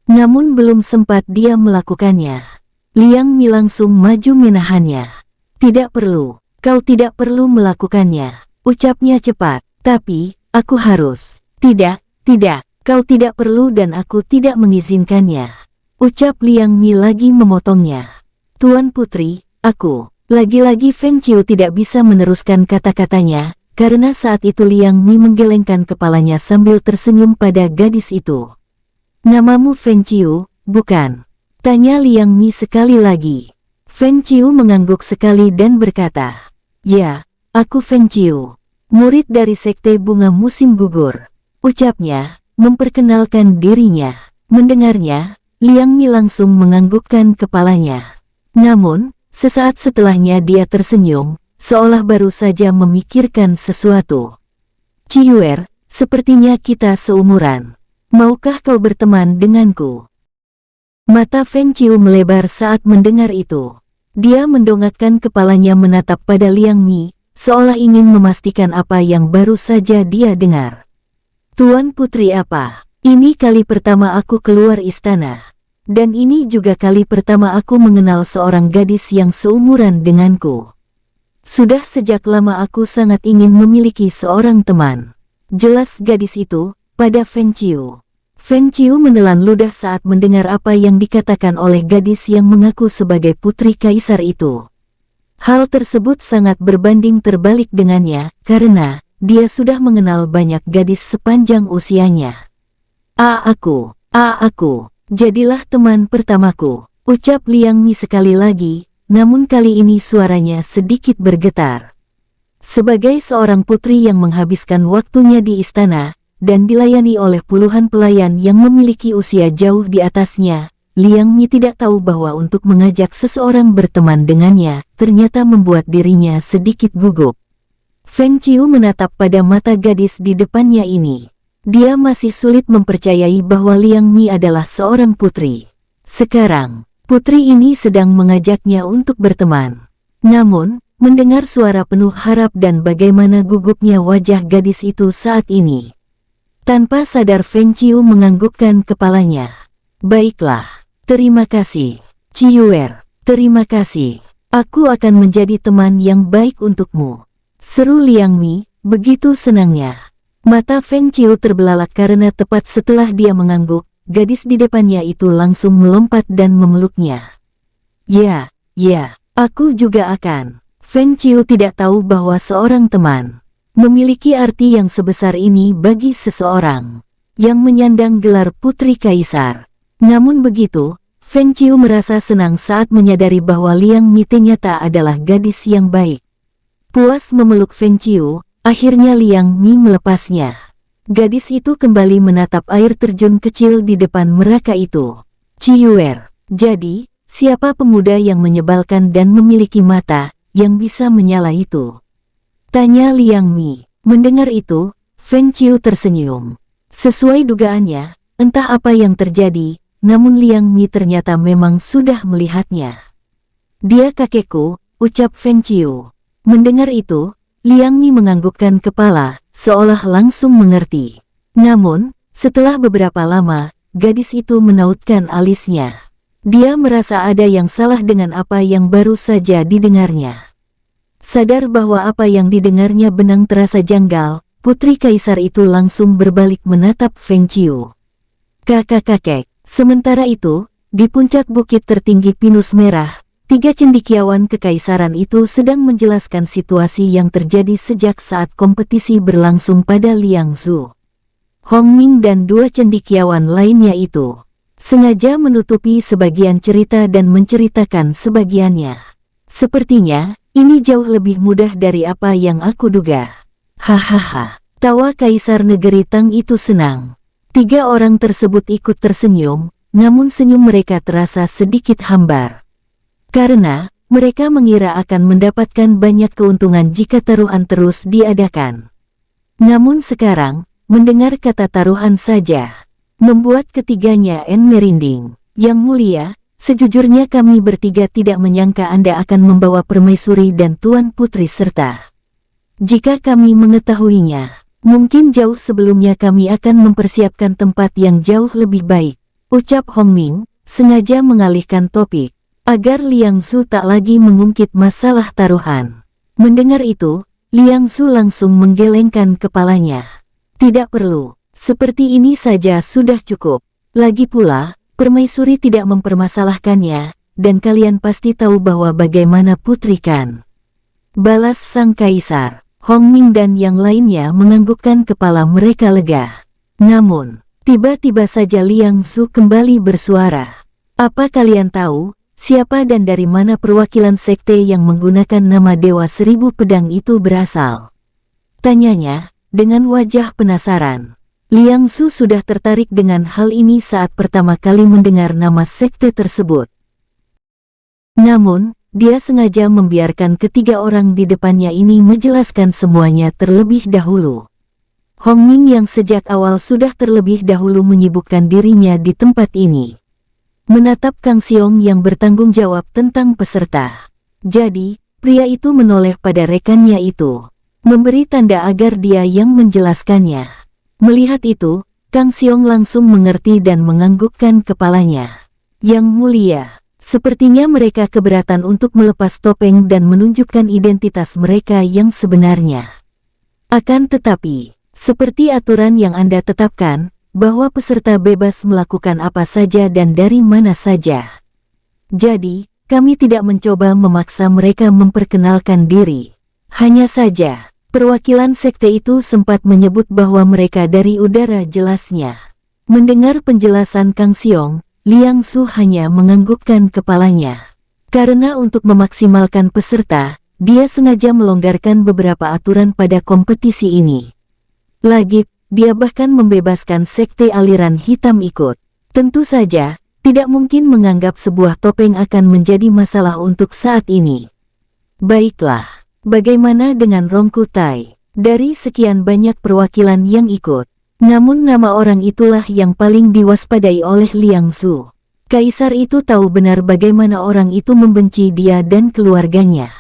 Namun belum sempat dia melakukannya, Liang Mi langsung maju menahannya. Tidak perlu, kau tidak perlu melakukannya, ucapnya cepat. Tapi, aku harus. Tidak, kau tidak perlu dan aku tidak mengizinkannya, ucap Liang Mi lagi memotongnya. Tuan Putri, aku. Lagi-lagi Feng Qiu tidak bisa meneruskan kata-katanya, karena saat itu Liang Mi menggelengkan kepalanya sambil tersenyum pada gadis itu. Namamu Feng Qiu, bukan? Tanya Liang Mi sekali lagi. Feng Qiu mengangguk sekali dan berkata, Ya, aku Feng Qiu, murid dari Sekte Bunga Musim Gugur. Ucapnya, memperkenalkan dirinya. Mendengarnya, Liang Mi langsung menganggukkan kepalanya. Namun, sesaat setelahnya dia tersenyum, seolah baru saja memikirkan sesuatu. Ciyuer, sepertinya kita seumuran. Maukah kau berteman denganku? Mata Feng Qiu melebar saat mendengar itu. Dia mendongakkan kepalanya menatap pada Liang Mi, seolah ingin memastikan apa yang baru saja dia dengar. Tuan Putri apa? Ini kali pertama aku keluar istana. Dan ini juga kali pertama aku mengenal seorang gadis yang seumuran denganku. Sudah sejak lama aku sangat ingin memiliki seorang teman. Jelas gadis itu, pada Feng Qiu. Feng Qiu menelan ludah saat mendengar apa yang dikatakan oleh gadis yang mengaku sebagai putri kaisar itu. Hal tersebut sangat berbanding terbalik dengannya, karena dia sudah mengenal banyak gadis sepanjang usianya. Aku, jadilah teman pertamaku, ucap Liang Mi sekali lagi, namun kali ini suaranya sedikit bergetar. Sebagai seorang putri yang menghabiskan waktunya di istana, dan dilayani oleh puluhan pelayan yang memiliki usia jauh di atasnya, Liang Mi tidak tahu bahwa untuk mengajak seseorang berteman dengannya, ternyata membuat dirinya sedikit gugup. Feng Qiu menatap pada mata gadis di depannya ini. Dia masih sulit mempercayai bahwa Liang Mi adalah seorang putri. Sekarang, putri ini sedang mengajaknya untuk berteman. Namun, mendengar suara penuh harap dan bagaimana gugupnya wajah gadis itu saat ini. Tanpa sadar Feng Qiu menganggukkan kepalanya. Baiklah, terima kasih, Ciuer. Terima kasih. Aku akan menjadi teman yang baik untukmu. Seru Liang Mi, begitu senangnya. Mata Feng Qiu terbelalak karena tepat setelah dia mengangguk, gadis di depannya itu langsung melompat dan memeluknya. Ya, aku juga akan. Feng Qiu tidak tahu bahwa seorang teman memiliki arti yang sebesar ini bagi seseorang yang menyandang gelar Putri Kaisar. Namun begitu, Feng Qiu merasa senang saat menyadari bahwa Liang Mi ternyata adalah gadis yang baik. Puas memeluk Feng Qiu, akhirnya Liang Mi melepasnya. Gadis itu kembali menatap air terjun kecil di depan mereka itu. Ciuer, jadi, siapa pemuda yang menyebalkan dan memiliki mata, yang bisa menyala itu? Tanya Liang Mi. Mendengar itu, Feng Qiu tersenyum. Sesuai dugaannya, entah apa yang terjadi, namun Liang Mi ternyata memang sudah melihatnya. Dia kakekku, ucap Feng Qiu. Mendengar itu, Liang Mi menganggukkan kepala, seolah langsung mengerti. Namun, setelah beberapa lama, gadis itu menautkan alisnya. Dia merasa ada yang salah dengan apa yang baru saja didengarnya. Sadar bahwa apa yang didengarnya benang terasa janggal, Putri Kaisar itu langsung berbalik menatap Feng Qiu. Kakek. Sementara itu, di puncak bukit tertinggi Pinus Merah, 3 cendekiawan kekaisaran itu sedang menjelaskan situasi yang terjadi sejak saat kompetisi berlangsung pada Liangzhou. Hong Ming dan 2 cendekiawan lainnya itu sengaja menutupi sebagian cerita dan menceritakan sebagiannya. Sepertinya, ini jauh lebih mudah dari apa yang aku duga. Hahaha, tawa Kaisar Negeri Tang itu senang. 3 orang tersebut ikut tersenyum, namun senyum mereka terasa sedikit hambar. Karena, mereka mengira akan mendapatkan banyak keuntungan jika taruhan terus diadakan. Namun sekarang, mendengar kata taruhan saja, membuat ketiganya merinding. Yang mulia, sejujurnya kami bertiga tidak menyangka Anda akan membawa permaisuri dan Tuan Putri serta. Jika kami mengetahuinya, mungkin jauh sebelumnya kami akan mempersiapkan tempat yang jauh lebih baik, ucap Hong Ming, sengaja mengalihkan topik agar Liangzhou tak lagi mengungkit masalah taruhan. Mendengar itu, Liangzhou langsung menggelengkan kepalanya. Tidak perlu, seperti ini saja sudah cukup. Lagi pula, permaisuri tidak mempermasalahkannya, dan kalian pasti tahu bahwa bagaimana Putri kan. Balas sang kaisar. Hong Ming dan yang lainnya menganggukkan kepala mereka lega. Namun, tiba-tiba saja Liangzhou kembali bersuara. Apa kalian tahu? Siapa dan dari mana perwakilan sekte yang menggunakan nama Dewa Seribu Pedang itu berasal? Tanyanya, dengan wajah penasaran. Liangzhou sudah tertarik dengan hal ini saat pertama kali mendengar nama sekte tersebut. Namun, dia sengaja membiarkan ketiga orang di depannya ini menjelaskan semuanya terlebih dahulu. Hong Ming yang sejak awal sudah terlebih dahulu menyibukkan dirinya di tempat ini, menatap Kang Xiong yang bertanggung jawab tentang peserta. Jadi, pria itu menoleh pada rekannya itu, memberi tanda agar dia yang menjelaskannya. Melihat itu, Kang Xiong langsung mengerti dan menganggukkan kepalanya. Yang mulia, sepertinya mereka keberatan untuk melepas topeng dan menunjukkan identitas mereka yang sebenarnya. Akan tetapi, seperti aturan yang Anda tetapkan, bahwa peserta bebas melakukan apa saja dan dari mana saja. Jadi, kami tidak mencoba memaksa mereka memperkenalkan diri. Hanya saja, perwakilan sekte itu sempat menyebut bahwa mereka dari udara jelasnya. Mendengar penjelasan Kang Xiong, Liangzhou hanya menganggukkan kepalanya. Karena untuk memaksimalkan peserta, dia sengaja melonggarkan beberapa aturan pada kompetisi ini. Lagi, dia bahkan membebaskan sekte aliran hitam ikut. Tentu saja, tidak mungkin menganggap sebuah topeng akan menjadi masalah untuk saat ini. Baiklah, bagaimana dengan Rongkutai? Dari sekian banyak perwakilan yang ikut, namun nama orang itulah yang paling diwaspadai oleh Liang Su. Kaisar itu tahu benar bagaimana orang itu membenci dia dan keluarganya.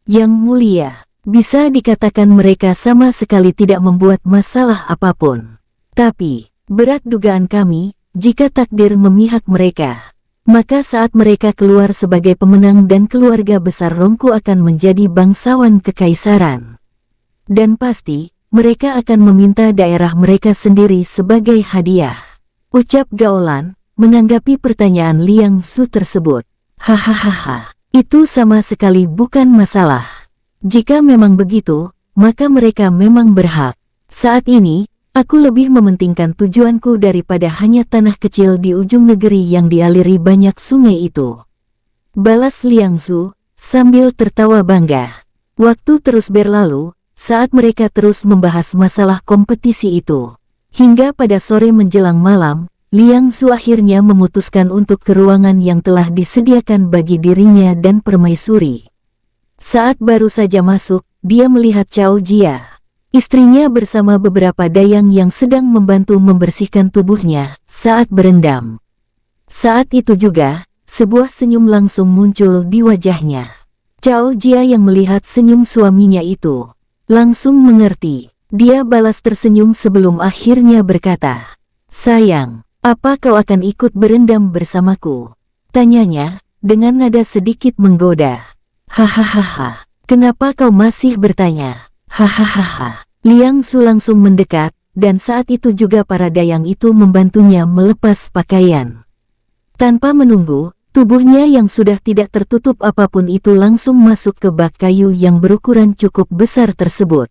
Yang mulia, bisa dikatakan mereka sama sekali tidak membuat masalah apapun. Tapi, berat dugaan kami, jika takdir memihak mereka, maka saat mereka keluar sebagai pemenang dan keluarga besar Rongku akan menjadi bangsawan kekaisaran. Dan pasti, mereka akan meminta daerah mereka sendiri sebagai hadiah. Ucap Gaolan, menanggapi pertanyaan Liang Su tersebut. Hahaha, itu sama sekali bukan masalah. Jika memang begitu, maka mereka memang berhak. Saat ini, aku lebih mementingkan tujuanku daripada hanya tanah kecil di ujung negeri yang dialiri banyak sungai itu. Balas Liang Su, sambil tertawa bangga. Waktu terus berlalu, saat mereka terus membahas masalah kompetisi itu. Hingga pada sore menjelang malam, Liang Su akhirnya memutuskan untuk ke ruangan yang telah disediakan bagi dirinya dan permaisuri. Saat baru saja masuk, dia melihat Cao Jia. Istrinya bersama beberapa dayang yang sedang membantu membersihkan tubuhnya saat berendam. Saat itu juga, sebuah senyum langsung muncul di wajahnya. Cao Jia yang melihat senyum suaminya itu, langsung mengerti. Dia balas tersenyum sebelum akhirnya berkata, "Sayang, apa kau akan ikut berendam bersamaku?" Tanyanya, dengan nada sedikit menggoda. "Hahaha, kenapa kau masih bertanya?" Hahaha. Liang Su langsung mendekat, dan saat itu juga para dayang itu membantunya melepas pakaian. Tanpa menunggu, tubuhnya yang sudah tidak tertutup apapun itu langsung masuk ke bak kayu yang berukuran cukup besar tersebut.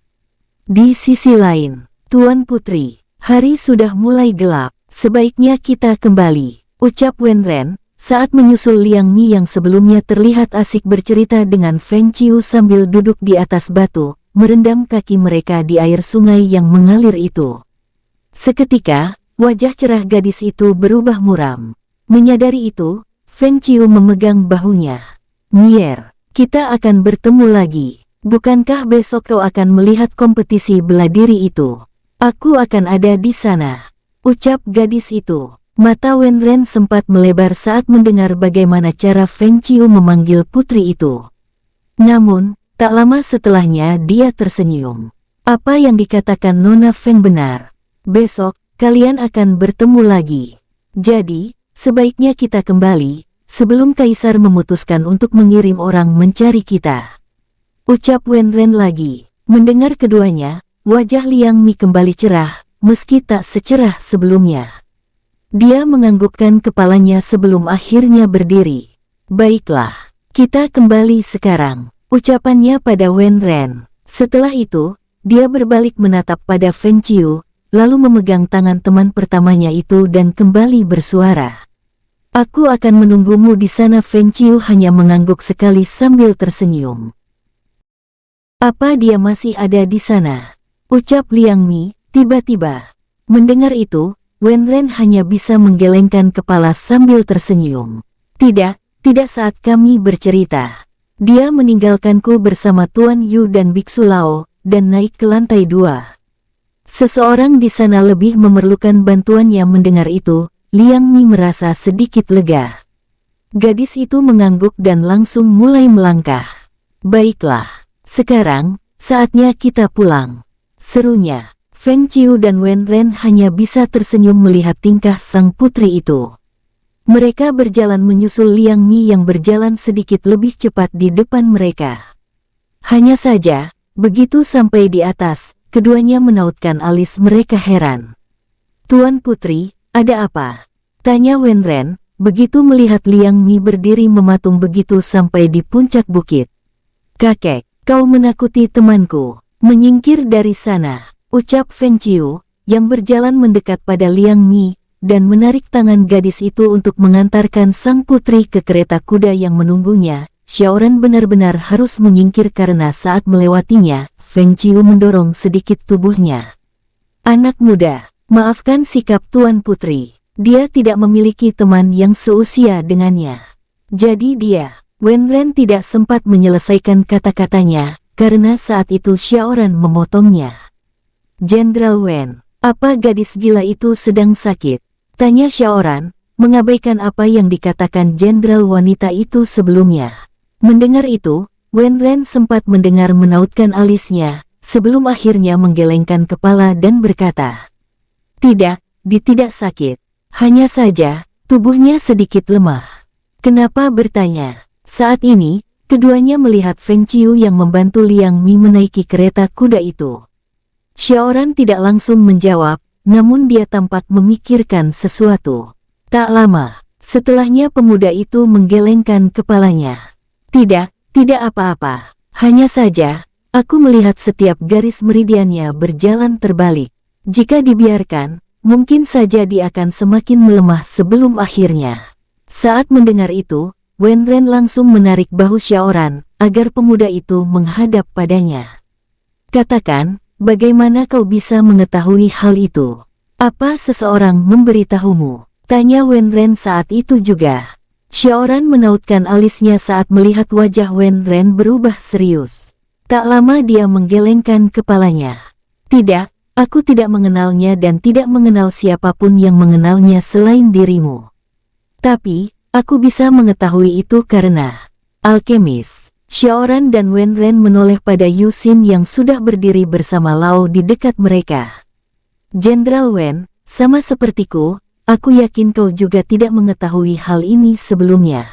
Di sisi lain, Tuan Putri, hari sudah mulai gelap, sebaiknya kita kembali, ucap Wen Ren, saat menyusul Liang Mi yang sebelumnya terlihat asik bercerita dengan Feng Qiu sambil duduk di atas batu, merendam kaki mereka di air sungai yang mengalir itu. Seketika, wajah cerah gadis itu berubah muram. Menyadari itu, Feng Qiu memegang bahunya. "Mier, kita akan bertemu lagi. Bukankah besok kau akan melihat kompetisi bela diri itu? Aku akan ada di sana," ucap gadis itu. Mata Wen Ren sempat melebar saat mendengar bagaimana cara Feng Qiu memanggil putri itu. Namun, tak lama setelahnya dia tersenyum. "Apa yang dikatakan Nona Feng benar. Besok, kalian akan bertemu lagi. Jadi, sebaiknya kita kembali, sebelum Kaisar memutuskan untuk mengirim orang mencari kita," ucap Wen Ren lagi. Mendengar keduanya, wajah Liang Mi kembali cerah, meski tak secerah sebelumnya. Dia menganggukkan kepalanya sebelum akhirnya berdiri. "Baiklah, kita kembali sekarang," ucapannya pada Wen Ren. Setelah itu, dia berbalik menatap pada Feng Qiu, lalu memegang tangan teman pertamanya itu dan kembali bersuara. "Aku akan menunggumu di sana." Feng Qiu hanya mengangguk sekali sambil tersenyum. "Apa dia masih ada di sana?" ucap Liang Mi, tiba-tiba. Mendengar itu, Wen Ren hanya bisa menggelengkan kepala sambil tersenyum. Tidak saat kami bercerita. Dia meninggalkanku bersama Tuan Yu dan Biksu Lao, dan naik ke lantai 2. Seseorang di sana lebih memerlukan bantuannya. Mendengar itu, Liang Mi merasa sedikit lega. Gadis itu mengangguk dan langsung mulai melangkah. "Baiklah, sekarang, saatnya kita pulang," serunya. Feng Qiu dan Wen Ren hanya bisa tersenyum melihat tingkah sang putri itu. Mereka berjalan menyusul Liang Mi yang berjalan sedikit lebih cepat di depan mereka. Hanya saja, begitu sampai di atas, keduanya menautkan alis mereka heran. "Tuan Putri, ada apa?" tanya Wen Ren, begitu melihat Liang Mi berdiri mematung begitu sampai di puncak bukit. "Kakek, kau menakuti temanku. Menyingkir dari sana," ucap Feng Qiu, yang berjalan mendekat pada Liang Mi, dan menarik tangan gadis itu untuk mengantarkan sang putri ke kereta kuda yang menunggunya. Xiaoran benar-benar harus menyingkir karena saat melewatinya, Feng Qiu mendorong sedikit tubuhnya. Anak muda, maafkan sikap Tuan Putri. Dia tidak memiliki teman yang seusia dengannya. Jadi Wenren tidak sempat menyelesaikan kata-katanya, karena saat itu Xiaoran memotongnya. Jenderal Wen, apa gadis gila itu sedang sakit? Tanya Xiaoran, mengabaikan apa yang dikatakan jenderal wanita itu sebelumnya. Mendengar itu, Wenren sempat mendengar menautkan alisnya, sebelum akhirnya menggelengkan kepala dan berkata, Tidak, dia tidak sakit. Hanya saja, tubuhnya sedikit lemah. Kenapa bertanya? Saat ini, keduanya melihat Feng Qiu yang membantu Liang Mi menaiki kereta kuda itu. Xiaoran tidak langsung menjawab, namun dia tampak memikirkan sesuatu. Tak lama, setelahnya pemuda itu menggelengkan kepalanya. Tidak apa-apa. Hanya saja, aku melihat setiap garis meridiannya berjalan terbalik. Jika dibiarkan, mungkin saja dia akan semakin melemah sebelum akhirnya. Saat mendengar itu, Wenren langsung menarik bahu Xiaoran, agar pemuda itu menghadap padanya. Katakan, bagaimana kau bisa mengetahui hal itu? Apa seseorang memberitahumu? Tanya Wenren saat itu juga. Xiaoran menautkan alisnya saat melihat wajah Wenren berubah serius. Tak lama dia menggelengkan kepalanya. Tidak, aku tidak mengenalnya dan tidak mengenal siapapun yang mengenalnya selain dirimu. Tapi, aku bisa mengetahui itu karena alkemis. Xiaoran dan Wenren menoleh pada Yusin yang sudah berdiri bersama Lao di dekat mereka. Jenderal Wen, sama sepertiku, aku yakin kau juga tidak mengetahui hal ini sebelumnya.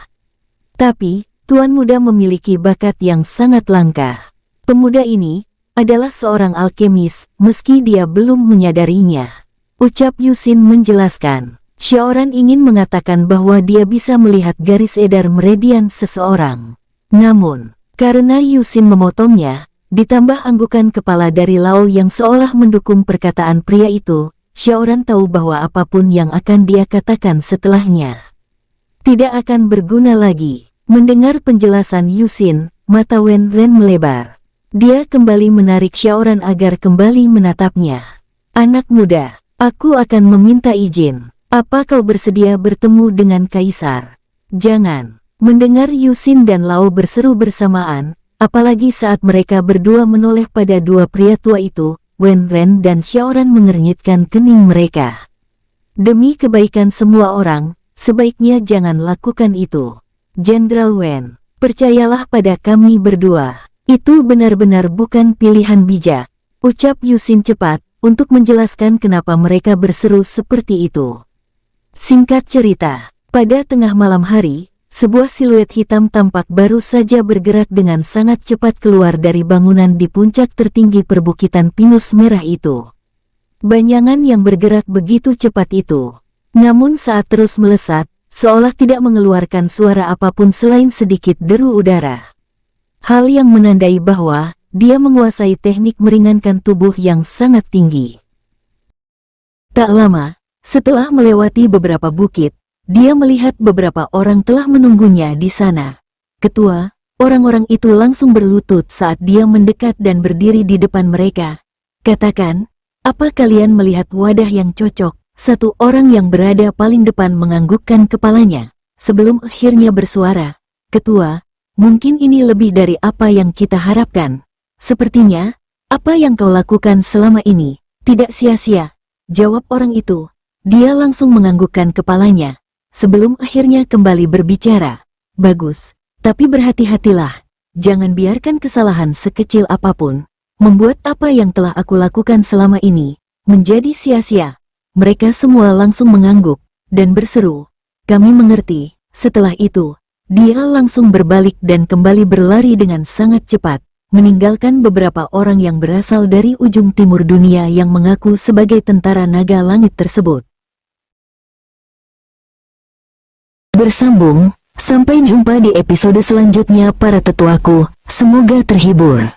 Tapi, Tuan Muda memiliki bakat yang sangat langka. Pemuda ini adalah seorang alkemis, meski dia belum menyadarinya. Ucap Yusin menjelaskan. Xiaoran ingin mengatakan bahwa dia bisa melihat garis edar meridian seseorang. Namun, karena Yusin memotongnya, ditambah anggukan kepala dari Lao yang seolah mendukung perkataan pria itu, Xiaoran tahu bahwa apapun yang akan dia katakan setelahnya tidak akan berguna lagi. Mendengar penjelasan Yusin, mata Wenren melebar. Dia kembali menarik Xiaoran agar kembali menatapnya. Anak muda, aku akan meminta izin. Apa kau bersedia bertemu dengan Kaisar? Jangan. Mendengar Yusin dan Lao berseru bersamaan, apalagi saat mereka berdua menoleh pada dua pria tua itu, Wenren dan Xiaoran mengernyitkan kening mereka. Demi kebaikan semua orang, sebaiknya jangan lakukan itu. Jenderal Wen, percayalah pada kami berdua. Itu benar-benar bukan pilihan bijak. Ucap Yusin cepat, untuk menjelaskan kenapa mereka berseru seperti itu. Singkat cerita, pada tengah malam hari, sebuah siluet hitam tampak baru saja bergerak dengan sangat cepat keluar dari bangunan di puncak tertinggi perbukitan pinus merah itu. Banyangan yang bergerak begitu cepat itu. Namun saat terus melesat, seolah tidak mengeluarkan suara apapun selain sedikit deru udara. Hal yang menandai bahwa dia menguasai teknik meringankan tubuh yang sangat tinggi. Tak lama, setelah melewati beberapa bukit, dia melihat beberapa orang telah menunggunya di sana. Ketua, orang-orang itu langsung berlutut saat dia mendekat dan berdiri di depan mereka. Katakan, apa kalian melihat wadah yang cocok? Satu orang yang berada paling depan menganggukkan kepalanya, sebelum akhirnya bersuara. Ketua, mungkin ini lebih dari apa yang kita harapkan. Sepertinya, apa yang kau lakukan selama ini, tidak sia-sia. Jawab orang itu. Dia langsung menganggukkan kepalanya. Sebelum akhirnya kembali berbicara. Bagus, tapi berhati-hatilah. Jangan biarkan kesalahan sekecil apapun membuat apa yang telah aku lakukan selama ini menjadi sia-sia. Mereka semua langsung mengangguk dan berseru, kami mengerti. Setelah itu, dia langsung berbalik dan kembali berlari dengan sangat cepat, meninggalkan beberapa orang yang berasal dari ujung timur dunia yang mengaku sebagai tentara naga langit tersebut. Bersambung, sampai jumpa di episode selanjutnya para tetuaku, semoga terhibur.